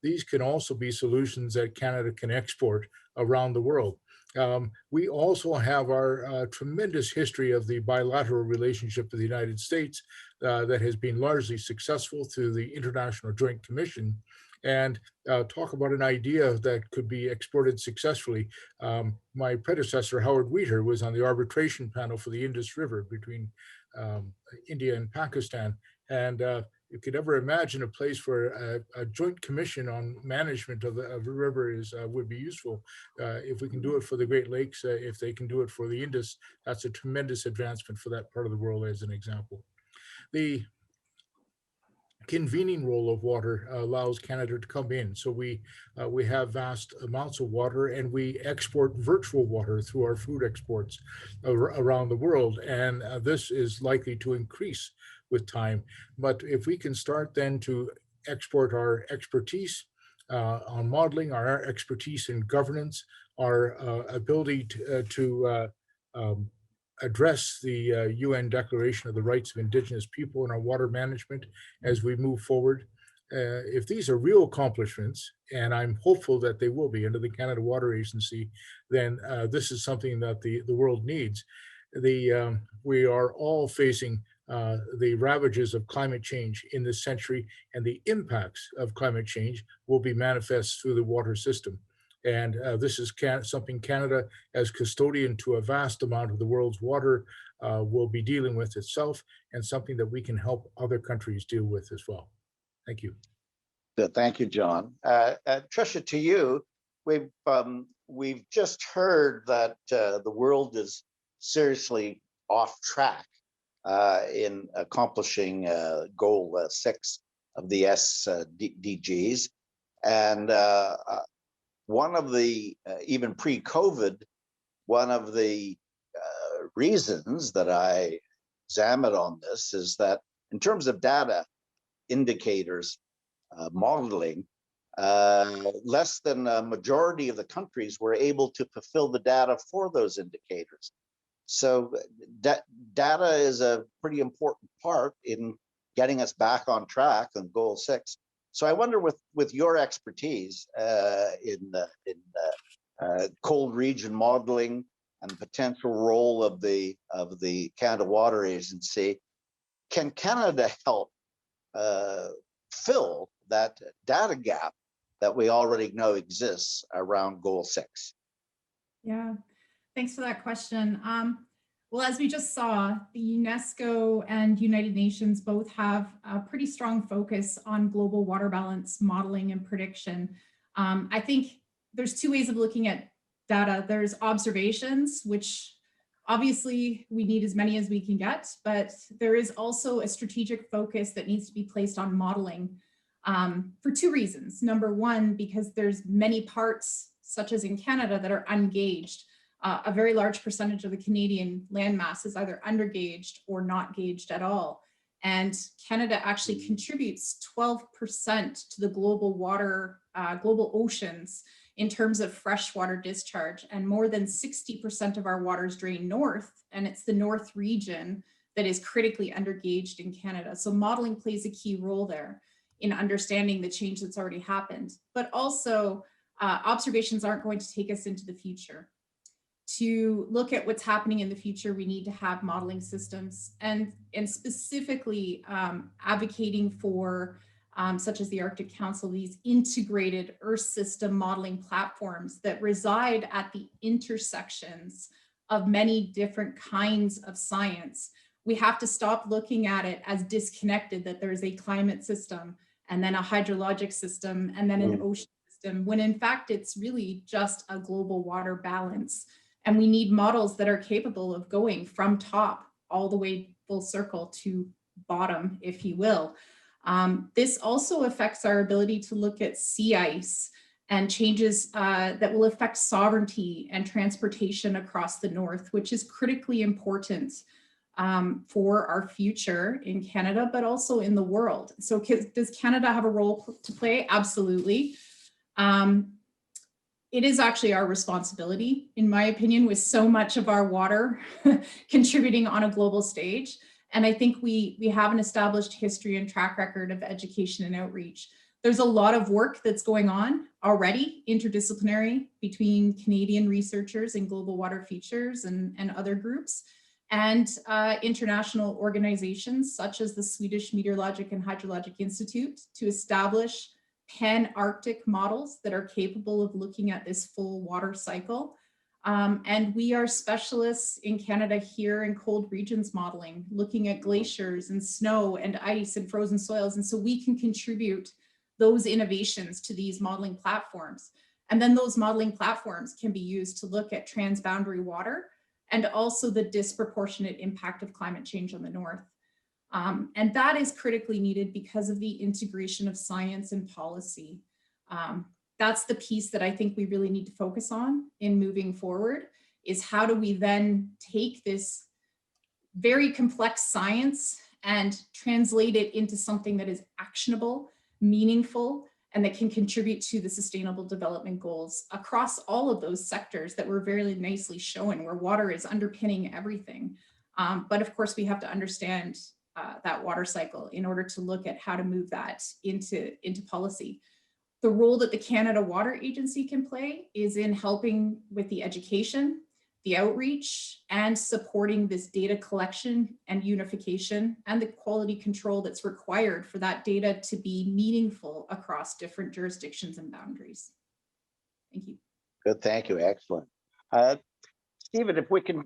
these can also be solutions that Canada can export around the world. We also have our tremendous history of the bilateral relationship with the United States that has been largely successful through the International Joint Commission, and talk about an idea that could be exported successfully. My predecessor, Howard Wheater, was on the arbitration panel for the Indus River between India and Pakistan. And you could ever imagine a place where a joint commission on management of a river would be useful. If we can do it for the Great Lakes, if they can do it for the Indus, that's a tremendous advancement for that part of the world, as an example. The convening role of water allows Canada to come in. So we have vast amounts of water, and we export virtual water through our food exports around the world. And this is likely to increase with time. But if we can start then to export our expertise on modeling, our expertise in governance, our ability to address the UN Declaration of the Rights of Indigenous People in our water management as we move forward. If these are real accomplishments, and I'm hopeful that they will be under the Canada Water Agency, then this is something that the world needs. We are all facing the ravages of climate change in this century, and the impacts of climate change will be manifest through the water system. And this is something Canada, as custodian to a vast amount of the world's water, will be dealing with itself, and something that we can help other countries deal with as well. Thank you. Thank you, John. Tricia, to you, we've we've just heard that the world is seriously off track in accomplishing goal 6 of the SDGs. And one of the, even pre-COVID, one of the reasons that I examined on this is that in terms of data indicators, modeling, less than a majority of the countries were able to fulfill the data for those indicators. So data is a pretty important part in getting us back on track on goal 6. So I wonder, with your expertise in cold region modeling and the potential role of the Canada Water Agency, can Canada help fill that data gap that we already know exists around goal 6? Yeah, thanks for that question. Well, as we just saw, the UNESCO and United Nations both have a pretty strong focus on global water balance modeling and prediction. I think there's 2 ways of looking at data. There's observations, which obviously we need as many as we can get, but there is also a strategic focus that needs to be placed on modeling for 2 reasons. Number one, because there's many parts, such as in Canada, that are ungauged. A very large percentage of the Canadian landmass is either undergauged or not gauged at all. And Canada actually contributes 12% to the global water, global oceans in terms of freshwater discharge. And more than 60% of our waters drain north, and it's the north region that is critically undergauged in Canada. So modeling plays a key role there in understanding the change that's already happened. But also, observations aren't going to take us into the future. To look at what's happening in the future, we need to have modeling systems, and specifically advocating for, such as the Arctic Council, these integrated Earth system modeling platforms that reside at the intersections of many different kinds of science. We have to stop looking at it as disconnected, that there's a climate system and then a hydrologic system and then an ocean system, when in fact it's really just a global water balance. And we need models that are capable of going from top all the way full circle to bottom, if you will. This also affects our ability to look at sea ice and changes that will affect sovereignty and transportation across the north, which is critically important for our future in Canada, but also in the world. So does Canada have a role to play? Absolutely. It is actually our responsibility, in my opinion, with so much of our water contributing on a global stage. And I think we have an established history and track record of education and outreach. There's a lot of work that's going on already, interdisciplinary, between Canadian researchers and Global Water Futures and other groups, and international organizations such as the Swedish Meteorologic and Hydrologic Institute, to establish pan-Arctic models that are capable of looking at this full water cycle. And we are specialists in Canada here in cold regions modeling, looking at glaciers and snow and ice and frozen soils. And so we can contribute those innovations to these modeling platforms. And then those modeling platforms can be used to look at transboundary water and also the disproportionate impact of climate change on the north. And that is critically needed because of the integration of science and policy. That's the piece that I think we really need to focus on in moving forward, is how do we then take this very complex science and translate it into something that is actionable, meaningful, and that can contribute to the Sustainable Development Goals across all of those sectors that were very nicely shown, where water is underpinning everything. But of course, we have to understand that water cycle in order to look at how to move that into policy. The role that the Canada Water Agency can play is in helping with the education, the outreach, and supporting this data collection and unification and the quality control that's required for that data to be meaningful across different jurisdictions and boundaries. Thank you. Good, thank you, excellent. Stephen,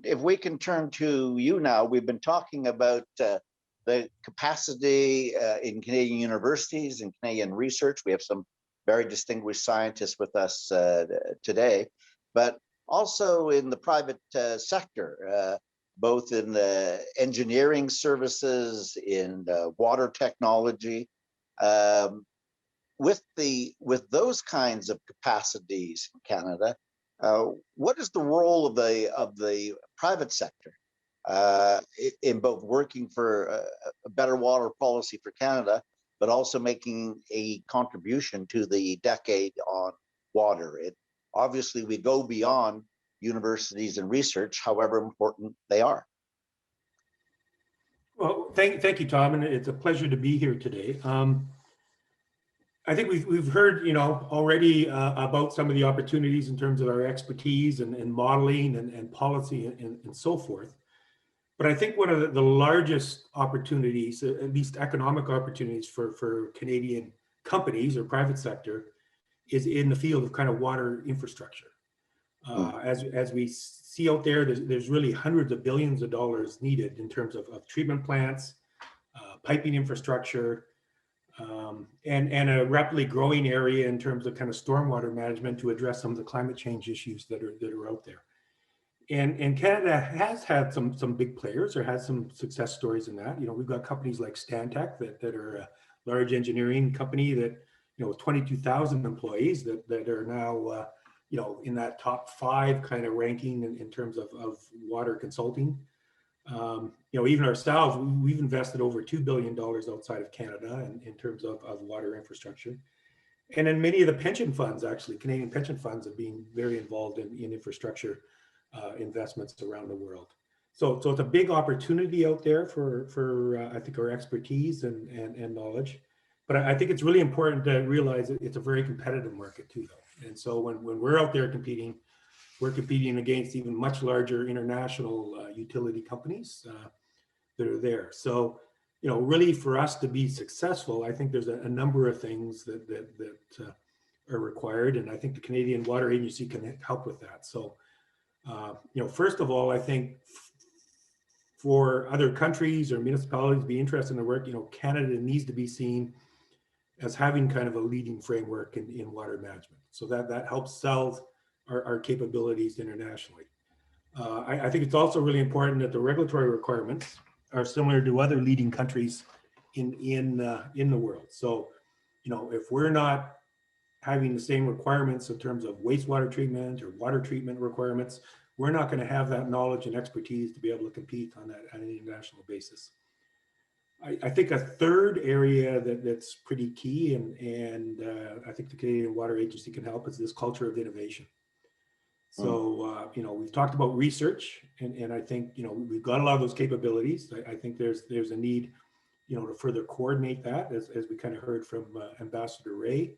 if we can turn to you now. We've been talking about the capacity in Canadian universities and Canadian research. We have some very distinguished scientists with us today. but also in the private sector, both in engineering services, in water technology. With those kinds of capacities in Canada, what is the role of the private sector in both working for a better water policy for Canada, but also making a contribution to the decade on water? Obviously, we go beyond universities and research, however important they are. Well, thank you, Tom, and it's a pleasure to be here today. I think we've heard, already about some of the opportunities in terms of our expertise and modeling and policy and so forth. But I think one of the largest opportunities, at least economic opportunities for Canadian companies or private sector, is in the field of kind of water infrastructure. As we see out there, there's really hundreds of billions of dollars needed in terms of treatment plants, piping infrastructure, and a rapidly growing area in terms of kind of stormwater management to address some of the climate change issues that are out there. And Canada has had some big players or has some success stories in that. We've got companies like Stantec that are a large engineering company that, with 22,000 employees that are now, in that top 5 kind of ranking in terms of water consulting. Even ourselves, we've invested over $2 billion outside of Canada in terms of water infrastructure. And then many of the pension funds, actually, Canadian pension funds, have been very involved in infrastructure investments around the world. So it's a big opportunity out there for I think, our expertise and knowledge. But I think it's really important to realize that it's a very competitive market too, though. And so when we're out there competing, we're competing against even much larger international utility companies that are there. So, really for us to be successful, I think there's a number of things that are required. And I think the Canadian Water Agency can help with that. So, first of all, I think for other countries or municipalities to be interested in the work, Canada needs to be seen as having kind of a leading framework in water management. So that helps sell our capabilities internationally. I think it's also really important that the regulatory requirements are similar to other leading countries in the world. So, if we're not having the same requirements in terms of wastewater treatment or water treatment requirements, we're not going to have that knowledge and expertise to be able to compete on an international basis. I think a third area that's pretty key, and I think the Canadian Water Agency can help, is this culture of innovation. So, we've talked about research, and I think, we've got a lot of those capabilities. I think there's a need, to further coordinate that, as we kind of heard from Ambassador Ray.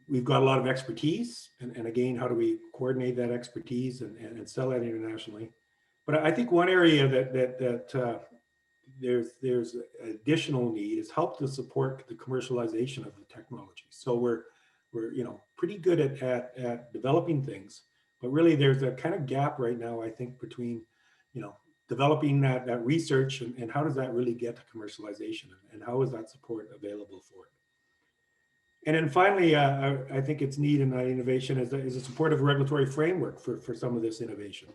We've got a lot of expertise, and again, how do we coordinate that expertise and sell that internationally? But I think one area that there's additional need is help to support the commercialization of the technology. So we're pretty good at developing things, but really there's a kind of gap right now, I think, between developing that research and how does that really get to commercialization, and how is that support available for it. And then finally, I think it's neat in that innovation is a supportive regulatory framework for some of this innovation.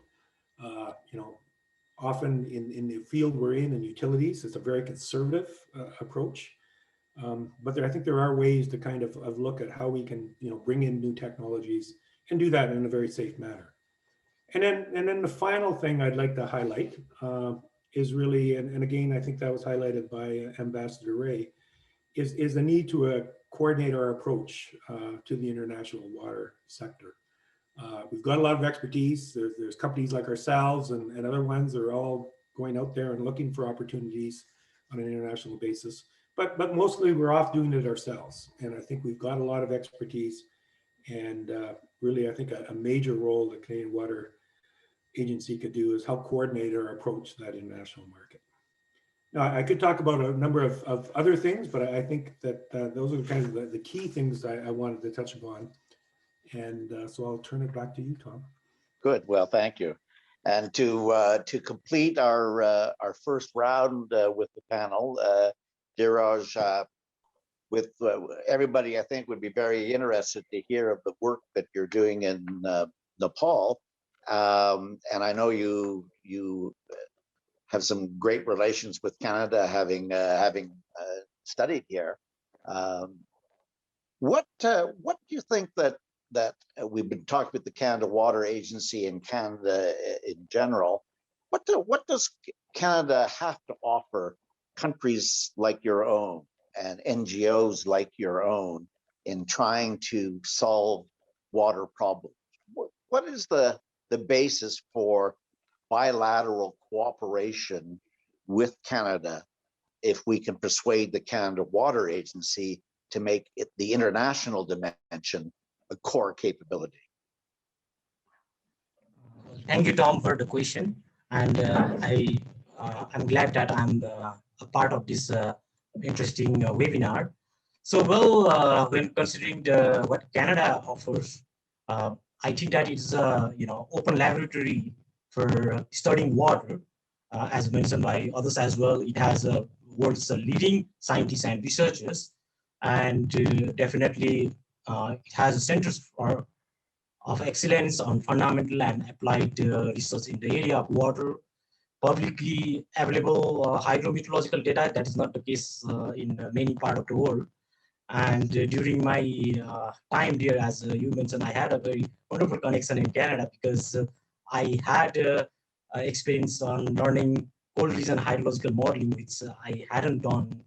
Often in the field we're in utilities, it's a very conservative approach. But I think there are ways to kind of look at how we can, bring in new technologies and do that in a very safe manner. And then the final thing I'd like to highlight is really, and again, I think that was highlighted by Ambassador Ray, is the need to coordinate our approach to the international water sector. We've got a lot of expertise. There's companies like ourselves and other ones that are all going out there and looking for opportunities on an international basis. But mostly we're off doing it ourselves. And I think we've got a lot of expertise, and really I think a major role the Canadian Water Agency could do is help coordinate our approach to that international market. Now, I could talk about a number of other things, but I think that those are kind of the key things I wanted to touch upon. And so I'll turn it back to you, Tom. Good. Well, thank you. And to complete our first round with the panel, Dheeraj everybody, I think, would be very interested to hear of the work that you're doing in Nepal. And I know you have some great relations with Canada, having studied here. What do you think that we've been talking with the Canada Water Agency and Canada in general? What does Canada have to offer countries like your own and NGOs like your own in trying to solve water problems? What is the basis for bilateral cooperation with Canada if we can persuade the Canada Water Agency to make it the international dimension a core capability? Thank you, Tom, for the question. And I'm glad that I'm a part of this interesting webinar. So, well, when considering what Canada offers, I think that it's open laboratory for studying water, as mentioned by others as well. It has world's leading scientists and researchers, and definitely it has centers of excellence on fundamental and applied research in the area of water, publicly available hydrometeorological data. That is not the case in many parts of the world. And during my time there, as you mentioned, I had a very wonderful connection in Canada because I had experience on learning cold region hydrological modeling, which I hadn't done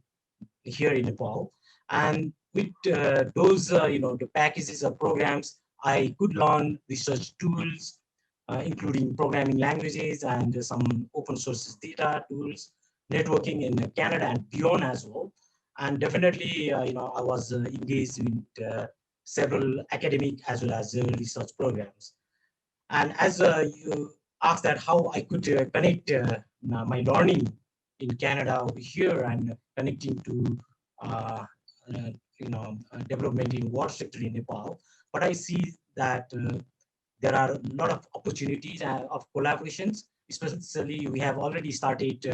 here in Nepal. And with those, the packages of programs, I could learn research tools, including programming languages and some open source data tools, networking in Canada and beyond as well. And definitely, I was engaged with several academic as well as research programs. And as you asked that how I could connect my learning in Canada over here and connecting to development in water sector in Nepal, but I see that there are a lot of opportunities of collaborations. Especially, we have already started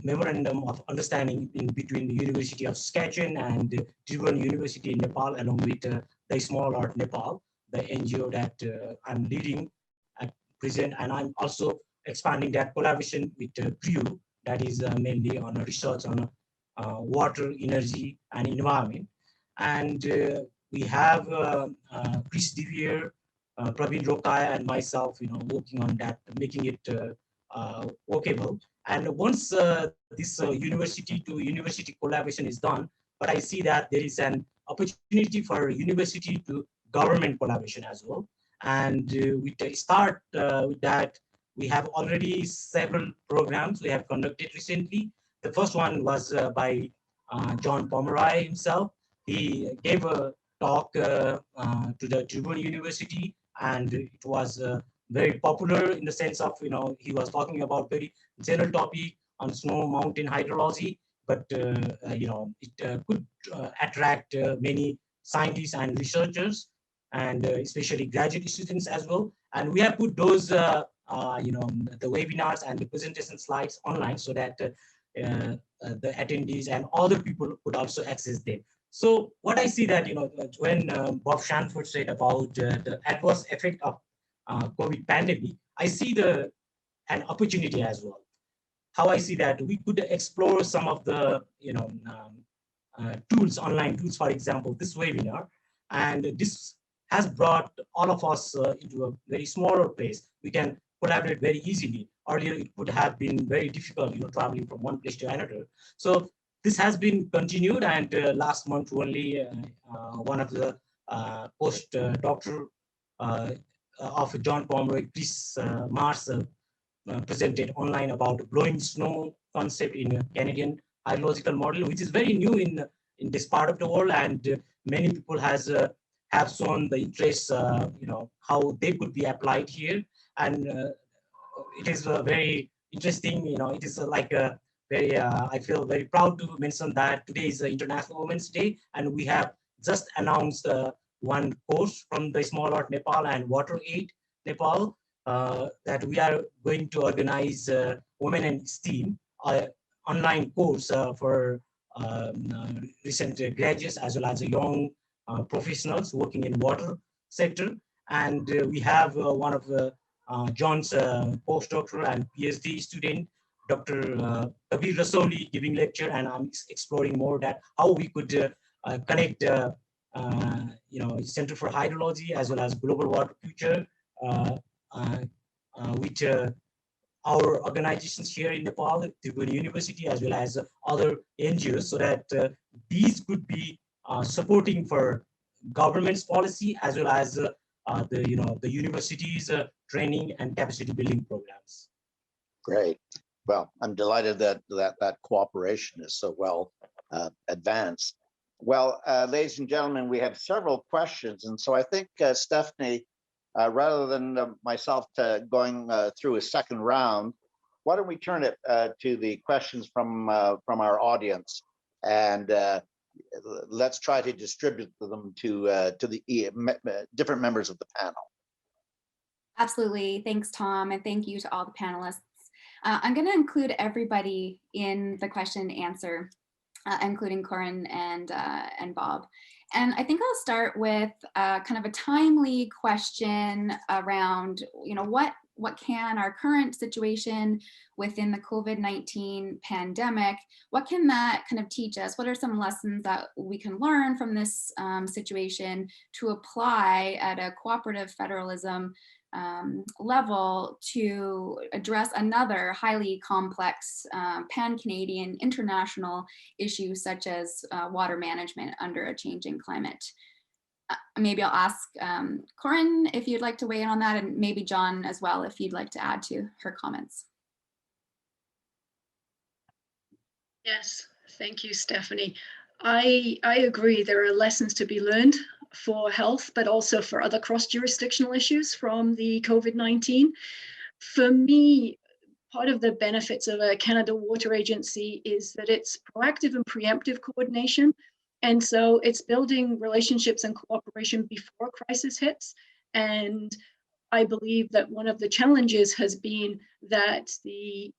memorandum of understanding in between the University of Saskatchewan and Tribhuvan University in Nepal, along with the Small Earth Nepal, the NGO that I'm leading at present, and I'm also expanding that collaboration with CREW, that is mainly on research on water, energy, and environment. And we have Chris Devier, Praveen Rokaya, and myself, working on that, making it workable. And once this university to university collaboration is done, but I see that there is an opportunity for university to government collaboration as well. And we start with that. We have already several programs we have conducted recently. The first one was by John Pomeroy himself. He gave a talk to the Tribhuvan University, and it was very popular in the sense of, he was talking about very general topic on snow mountain hydrology, but it could attract many scientists and researchers, and especially graduate students as well. And we have put those, the webinars and the presentation slides online so that the attendees and other people could also access them. So what I see that, when Bob Shanford said about the adverse effect of COVID pandemic, I see an opportunity as well. How I see that we could explore some of the tools, online tools, for example, this webinar, and this has brought all of us into a very smaller place. We can collaborate very easily. Earlier, it would have been very difficult, traveling from one place to another. So this has been continued, and last month only, one of the postdoctoral of John Pomeroy, Chris Mars, presented online about blowing snow concept in a Canadian hydrological model, which is very new in this part of the world, and many people have shown the interest, how they could be applied here, and it is very interesting. It is like a very, I feel very proud to mention that today is International Women's Day, and we have just announced one course from the Small Earth Nepal and Water Aid Nepal that we are going to organize Women in STEAM online course for recent graduates as well as young professionals working in water sector. And we have one of John's postdoctoral and PhD student, Dr. Kabir Rasooli, giving lecture, and I'm exploring more that how we could connect Center for Hydrology as well as Global Water Future with our organizations here in Nepal, Tribhuvan University, as well as other NGOs, so that these could be supporting for government's policy as well as the universities training and capacity building programs. Great. Well, I'm delighted that that cooperation is so well advanced. Well, ladies and gentlemen, we have several questions, and so I think Stephanie, rather than myself going through a second round, why don't we turn it to the questions from our audience, and let's try to distribute them to the different members of the panel. Absolutely. Thanks, Tom, and thank you to all the panelists. I'm going to include everybody in the question and answer, including Corinne and Bob. And I think I'll start with kind of a timely question around, what can our current situation within the COVID-19 pandemic, what can that kind of teach us? What are some lessons that we can learn from this situation to apply at a cooperative federalism level to address another highly complex pan-Canadian international issue such as water management under a changing climate? Maybe I'll ask Corinne if you'd like to weigh in on that, and maybe John as well if you'd like to add to her comments. Yes, thank you, Stephanie. I agree there are lessons to be learned for health, but also for other cross-jurisdictional issues from the COVID-19. For me, part of the benefits of a Canada Water Agency is that it's proactive and preemptive coordination. And so it's building relationships and cooperation before crisis hits. And I believe that one of the challenges has been that the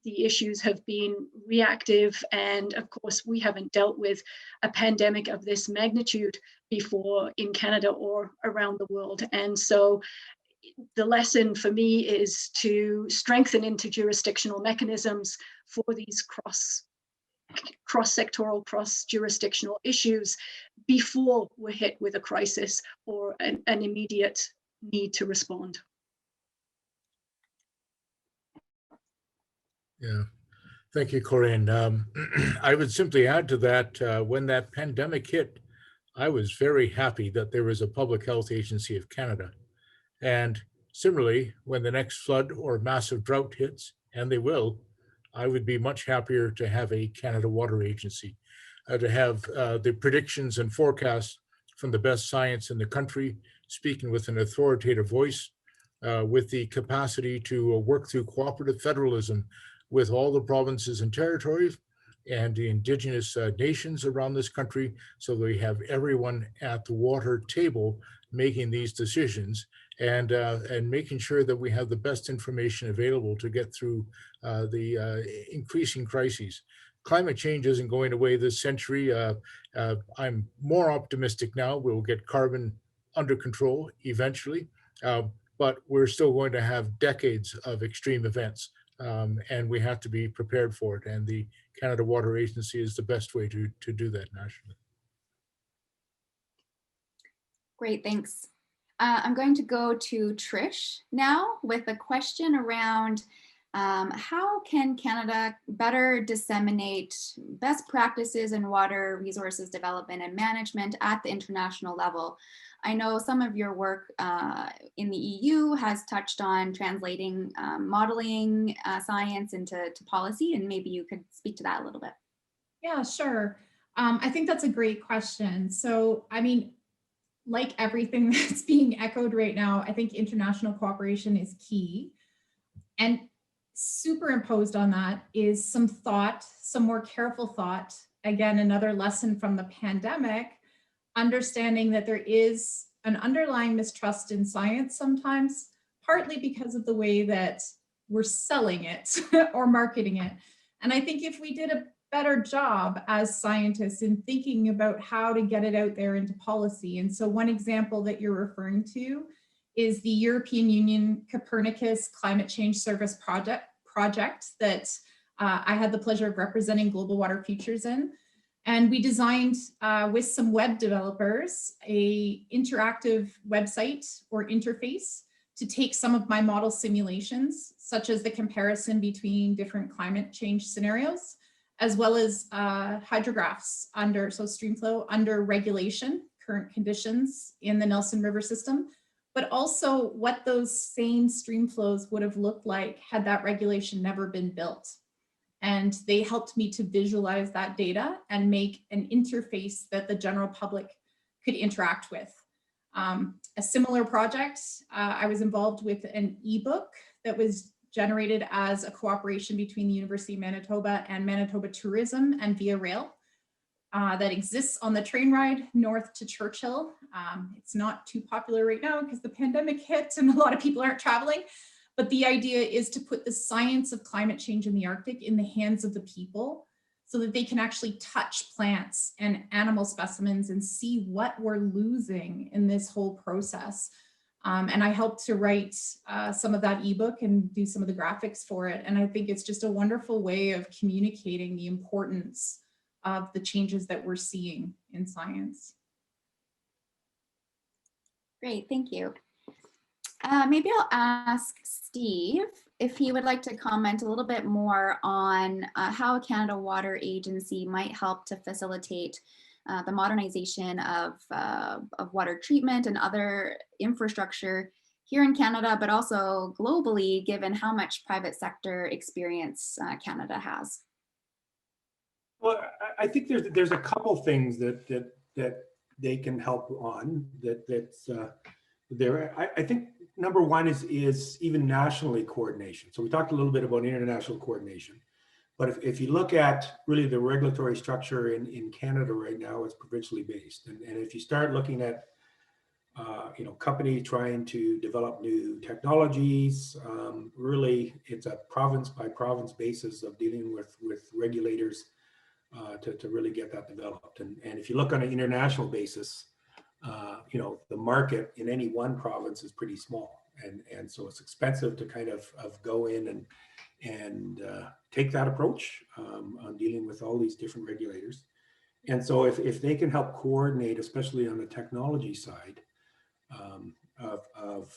issues have been reactive. And of course, we haven't dealt with a pandemic of this magnitude before in Canada or around the world. And so the lesson for me is to strengthen interjurisdictional mechanisms for these cross-sectoral, cross-jurisdictional issues before we're hit with a crisis or an immediate need to respond. Yeah, thank you, Corinne. I would simply add to that, when that pandemic hit, I was very happy that there was a Public Health Agency of Canada. And similarly, when the next flood or massive drought hits, and they will, I would be much happier to have a Canada Water Agency, to have the predictions and forecasts from the best science in the country, speaking with an authoritative voice, with the capacity to work through cooperative federalism with all the provinces and territories and the Indigenous nations around this country, so that we have everyone at the water table making these decisions and making sure that we have the best information available to get through the increasing crises. Climate change isn't going away this century. I'm more optimistic now. We'll get carbon under control eventually, but we're still going to have decades of extreme events, and we have to be prepared for it. And the Canada Water Agency is the best way to do that nationally. Great, thanks. I'm going to go to Trish now with a question around how can Canada better disseminate best practices in water resources development and management at the international level? I know some of your work in the EU has touched on translating modeling science into policy, and maybe you could speak to that a little bit. Yeah, sure. I think that's a great question. So, I mean, like everything that's being echoed right now, I think international cooperation is key. And superimposed on that is some thought, some more careful thought. Again, another lesson from the pandemic, understanding that there is an underlying mistrust in science sometimes, partly because of the way that we're selling it or marketing it. And I think if we did a better job as scientists in thinking about how to get it out there into policy. And so one example that you're referring to is the European Union Copernicus Climate Change Service project that I had the pleasure of representing Global Water Futures in. And we designed with some web developers a interactive website or interface to take some of my model simulations, such as the comparison between different climate change scenarios, as well as hydrographs under, so streamflow under regulation, current conditions in the Nelson River system, but also what those same stream flows would have looked like had that regulation never been built. And they helped me to visualize that data and make an interface that the general public could interact with. A similar project, I was involved with an ebook that was generated as a cooperation between the University of Manitoba and Manitoba Tourism and Via Rail that exists on the train ride north to Churchill. It's not too popular right now because the pandemic hit and a lot of people aren't traveling. But the idea is to put the science of climate change in the Arctic in the hands of the people so that they can actually touch plants and animal specimens and see what we're losing in this whole process. And I helped to write some of that ebook and do some of the graphics for it. And I think it's just a wonderful way of communicating the importance of the changes that we're seeing in science. Great, thank you. Maybe I'll ask Steve if he would like to comment a little bit more on how a Canada Water Agency might help to facilitate the modernization of water treatment and other infrastructure here in Canada, but also globally, given how much private sector experience Canada has. Well, I think there's a couple things that they can help on that's there. I think number one is even nationally coordination. So we talked a little bit about international coordination, but if you look at really the regulatory structure in Canada right now, it's provincially based. And if you start looking at companies trying to develop new technologies, really it's a province by province basis of dealing with regulators to really get that developed. And if you look on an international basis, the market in any one province is pretty small. And so it's expensive to kind of go in and take that approach on dealing with all these different regulators. And so if they can help coordinate, especially on the technology side, of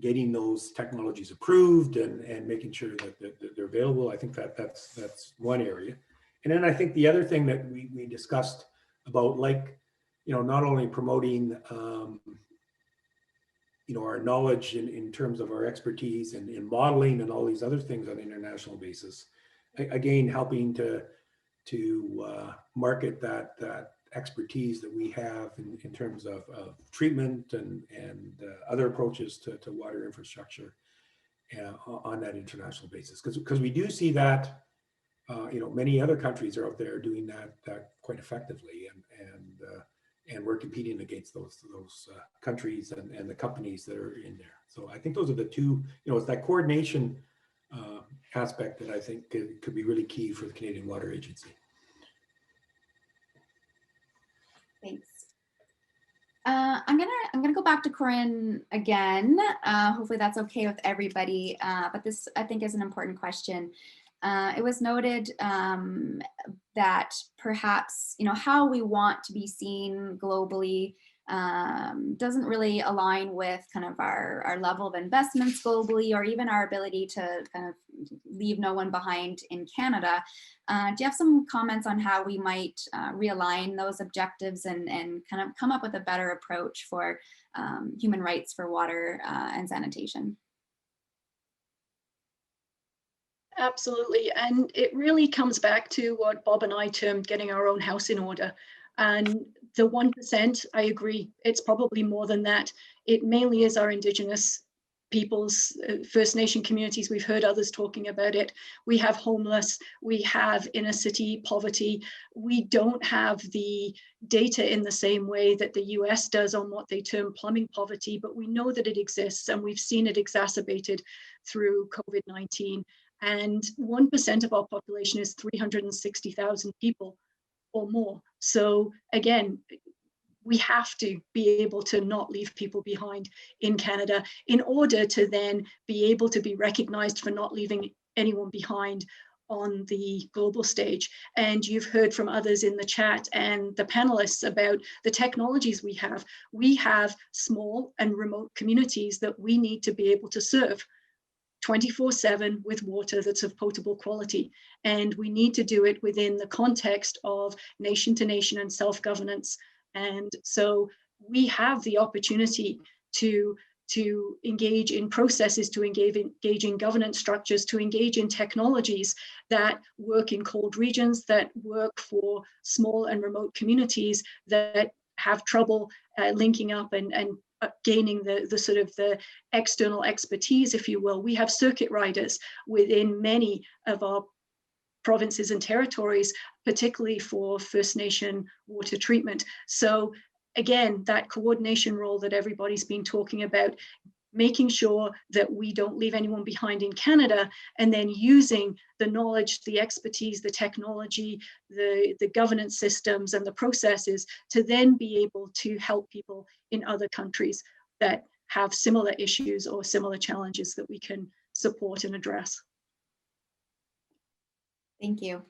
getting those technologies approved and making sure that they're available, I think that's one area. And then I think the other thing that we discussed about, like, not only promoting, our knowledge in terms of our expertise and in modeling and all these other things on an international basis, again, helping to market that expertise that we have in terms of treatment and other approaches to water infrastructure on that international basis. Because we do see that, many other countries are out there doing that quite effectively, and we're competing against those countries and the companies that are in there. So I think those are the two, it's that coordination aspect that I think could be really key for the Canadian Water Agency. Thanks. I'm gonna go back to Corinne again. Hopefully that's okay with everybody. But this, I think, is an important question. It was noted that perhaps, how we want to be seen globally doesn't really align with kind of our level of investments globally, or even our ability to kind of leave no one behind in Canada. Do you have some comments on how we might realign those objectives and kind of come up with a better approach for human rights for water and sanitation? Absolutely. And it really comes back to what Bob and I termed getting our own house in order. And the 1%, I agree, it's probably more than that. It mainly is our Indigenous peoples, First Nation communities. We've heard others talking about it. We have homeless, we have inner city poverty. We don't have the data in the same way that the US does on what they term plumbing poverty, but we know that it exists, and we've seen it exacerbated through COVID-19. And 1% of our population is 360,000 people or more. So again, we have to be able to not leave people behind in Canada in order to then be able to be recognized for not leaving anyone behind on the global stage. And you've heard from others in the chat and the panelists about the technologies we have. We have small and remote communities that we need to be able to serve 24/7 with water that's of potable quality. And we need to do it within the context of nation to nation and self-governance. And so we have the opportunity to engage in processes, to engage in governance structures, to engage in technologies that work in cold regions, that work for small and remote communities that have trouble linking up and gaining the sort of the external expertise, if you will. We have circuit riders within many of our provinces and territories, particularly for First Nation water treatment. So again, that coordination role that everybody's been talking about, making sure that we don't leave anyone behind in Canada, and then using the knowledge, the expertise, the technology, the governance systems and the processes to then be able to help people in other countries that have similar issues or similar challenges that we can support and address. Thank you.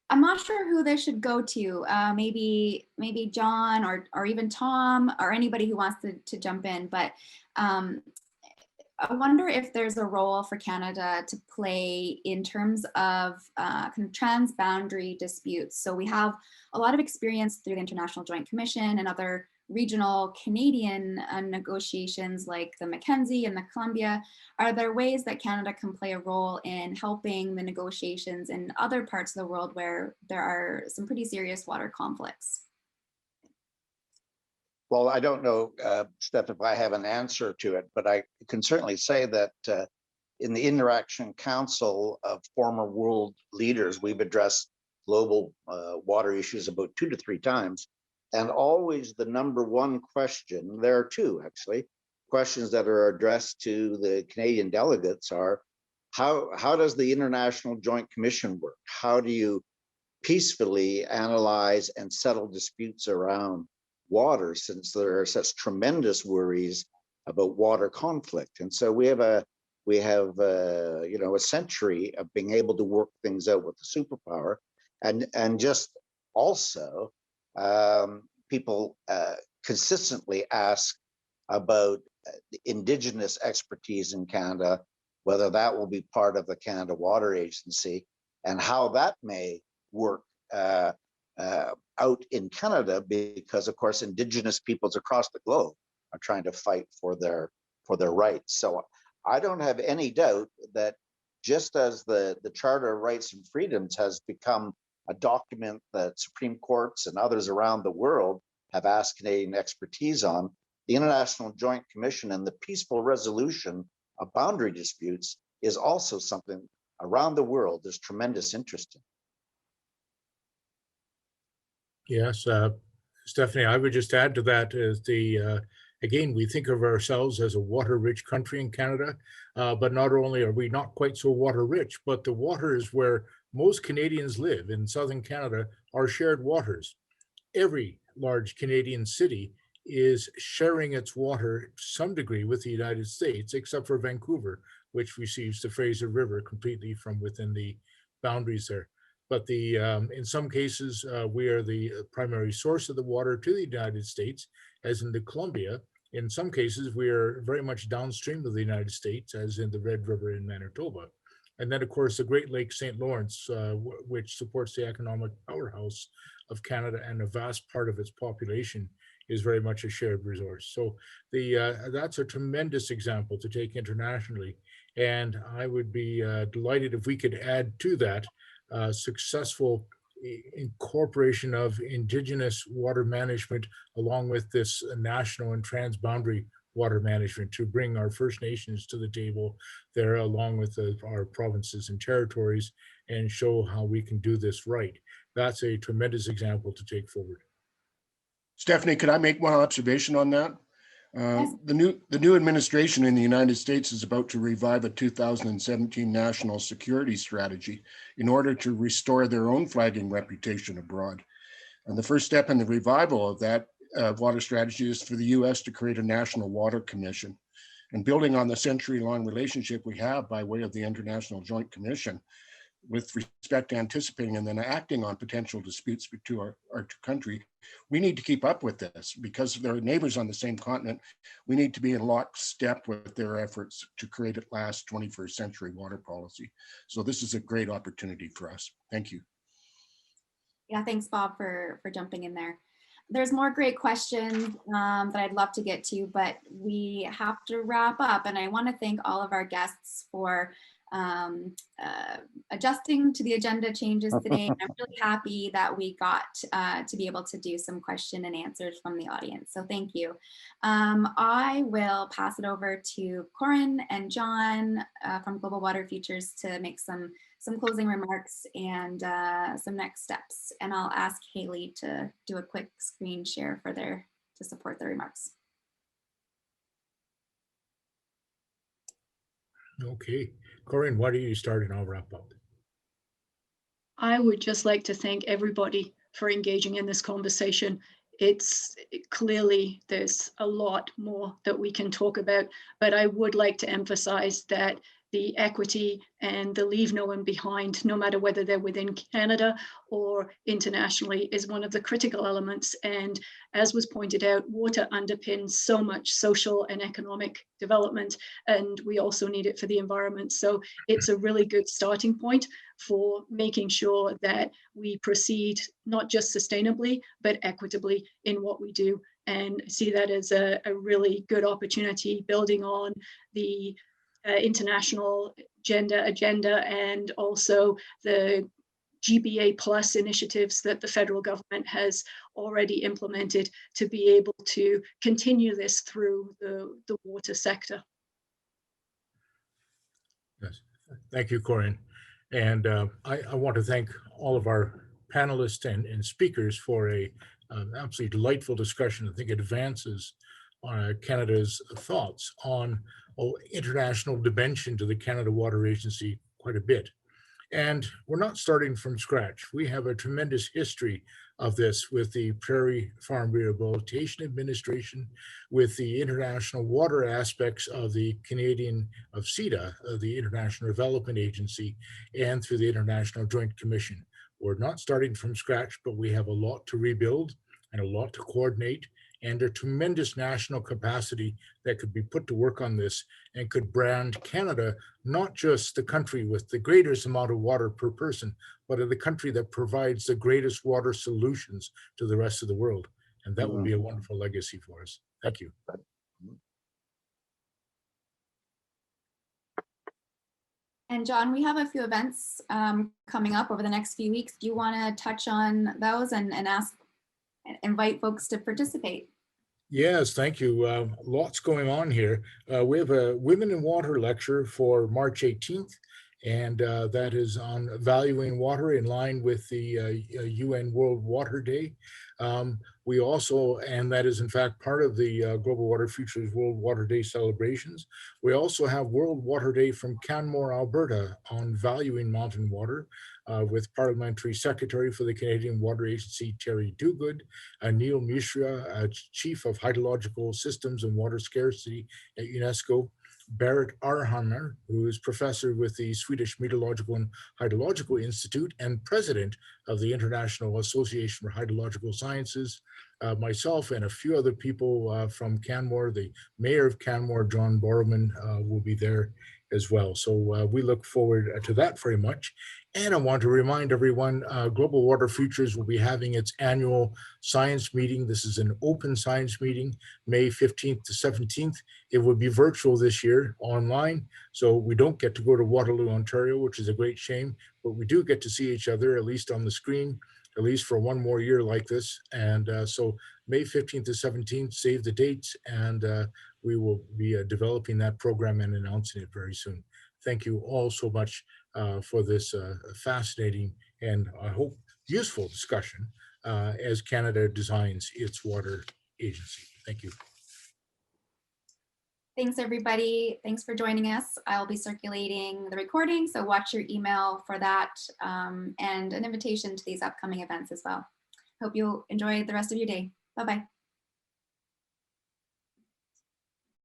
I'm not sure who this should go to. Maybe John or even Tom or anybody who wants to jump in. But I wonder if there's a role for Canada to play in terms of kind of transboundary disputes. So we have a lot of experience through the International Joint Commission and other regional Canadian negotiations like the Mackenzie and the Columbia. Are there ways that Canada can play a role in helping the negotiations in other parts of the world where there are some pretty serious water conflicts? Well, I don't know, Steph, if I have an answer to it, but I can certainly say that in the Interaction Council of former world leaders, we've addressed global water issues about 2 to 3 times. And always the number one question, there are 2 actually, questions that are addressed to the Canadian delegates are, how does the International Joint Commission work? How do you peacefully analyze and settle disputes around water, since there are such tremendous worries about water conflict? And so we have a century of being able to work things out with the superpower, and just also people consistently ask about Indigenous expertise in Canada, whether that will be part of the Canada Water Agency, and how that may work out in Canada, because of course Indigenous peoples across the globe are trying to fight for their rights. So I don't have any doubt that just as the Charter of Rights and Freedoms has become a document that Supreme Courts and others around the world have asked Canadian expertise on, the International Joint Commission and the peaceful resolution of boundary disputes is also something around the world there's tremendous interest in. Yes, Stephanie, I would just add to that is again, we think of ourselves as a water-rich country in Canada, but not only are we not quite so water-rich, but the water is where most Canadians live. In southern Canada are shared waters. Every large Canadian city is sharing its water to some degree with the United States, except for Vancouver, which receives the Fraser River completely from within the boundaries there. But in some cases, we are the primary source of the water to the United States, as in the Columbia. In some cases, we are very much downstream of the United States, as in the Red River in Manitoba. And then, of course, the Great Lakes St. Lawrence, which supports the economic powerhouse of Canada, and a vast part of its population is very much a shared resource. So that's a tremendous example to take internationally. And I would be delighted if we could add to that successful incorporation of Indigenous water management along with this national and transboundary water management, to bring our First Nations to the table there along with our provinces and territories, and show how we can do this right. That's a tremendous example to take forward. Stephanie, could I make one observation on that? The new administration in the United States is about to revive a 2017 national security strategy in order to restore their own flagging reputation abroad. And the first step in the revival of that water strategy is for the US to create a national water commission. And building on the century-long relationship we have by way of the International Joint Commission, with respect to anticipating and then acting on potential disputes between our two countries, we need to keep up with this because they're neighbors on the same continent. We need to be in lockstep with their efforts to create at last 21st century water policy. So this is a great opportunity for us. Thank you. Yeah, thanks, Bob, for jumping in there. There's more great questions that I'd love to get to, but we have to wrap up. And I want to thank all of our guests for adjusting to the agenda changes today. I'm really happy that we got to be able to do some question and answers from the audience. So thank you. I will pass it over to Corin and John from Global Water Futures to make some closing remarks and some next steps. And I'll ask Haley to do a quick screen share to support the remarks. Okay, Corinne, why don't you start and I'll wrap up. I would just like to thank everybody for engaging in this conversation. It's clearly there's a lot more that we can talk about, but I would like to emphasize that the equity and the leave no one behind, no matter whether they're within Canada or internationally, is one of the critical elements. And as was pointed out, water underpins so much social and economic development, and we also need it for the environment. So it's a really good starting point for making sure that we proceed not just sustainably, but equitably in what we do, and see that as a really good opportunity, building on the international gender agenda and also the GBA plus initiatives that the federal government has already implemented to be able to continue this through the water sector. Yes, thank you, Corinne. And I want to thank all of our panelists and speakers for a absolutely delightful discussion. I think it advances Canada's thoughts on international dimension to the Canada Water Agency quite a bit. And we're not starting from scratch. We have a tremendous history of this with the Prairie Farm Rehabilitation Administration, with the international water aspects of the CEDA, the International Development Agency, and through the International Joint Commission. We're not starting from scratch, but we have a lot to rebuild and a lot to coordinate, and a tremendous national capacity that could be put to work on this and could brand Canada, not just the country with the greatest amount of water per person, but the country that provides the greatest water solutions to the rest of the world. And that would be a wonderful legacy for us. Thank you. And John, we have a few events coming up over the next few weeks. Do you want to touch on those and invite folks to participate? Yes, thank you. Lots going on here. We have a Women in Water lecture for March 18th, and that is on valuing water in line with the UN World Water Day. We also, and that is in fact part of the Global Water Futures World Water Day celebrations. We also have World Water Day from Canmore, Alberta on valuing mountain water with Parliamentary Secretary for the Canadian Water Agency, Terry Duguid, Neil Mishra, Chief of Hydrological Systems and Water Scarcity at UNESCO, Berit Arhammer, who is professor with the Swedish Meteorological and Hydrological Institute and president of the International Association for Hydrological Sciences, myself and a few other people from Canmore. The mayor of Canmore, John Borman, will be there as well. So we look forward to that very much. And I want to remind everyone, Global Water Futures will be having its annual science meeting. This is an open science meeting, May 15th to 17th. It will be virtual this year, online. So we don't get to go to Waterloo, Ontario, which is a great shame, but we do get to see each other, at least on the screen, at least for one more year like this. And so May 15th to 17th, save the dates, and we will be developing that program and announcing it very soon. Thank you all so much for this fascinating and I hope useful discussion as Canada designs its water agency. Thank you. Thanks, everybody. Thanks for joining us. I'll be circulating the recording, so watch your email for that, and an invitation to these upcoming events as well. Hope you'll enjoy the rest of your day. Bye-bye.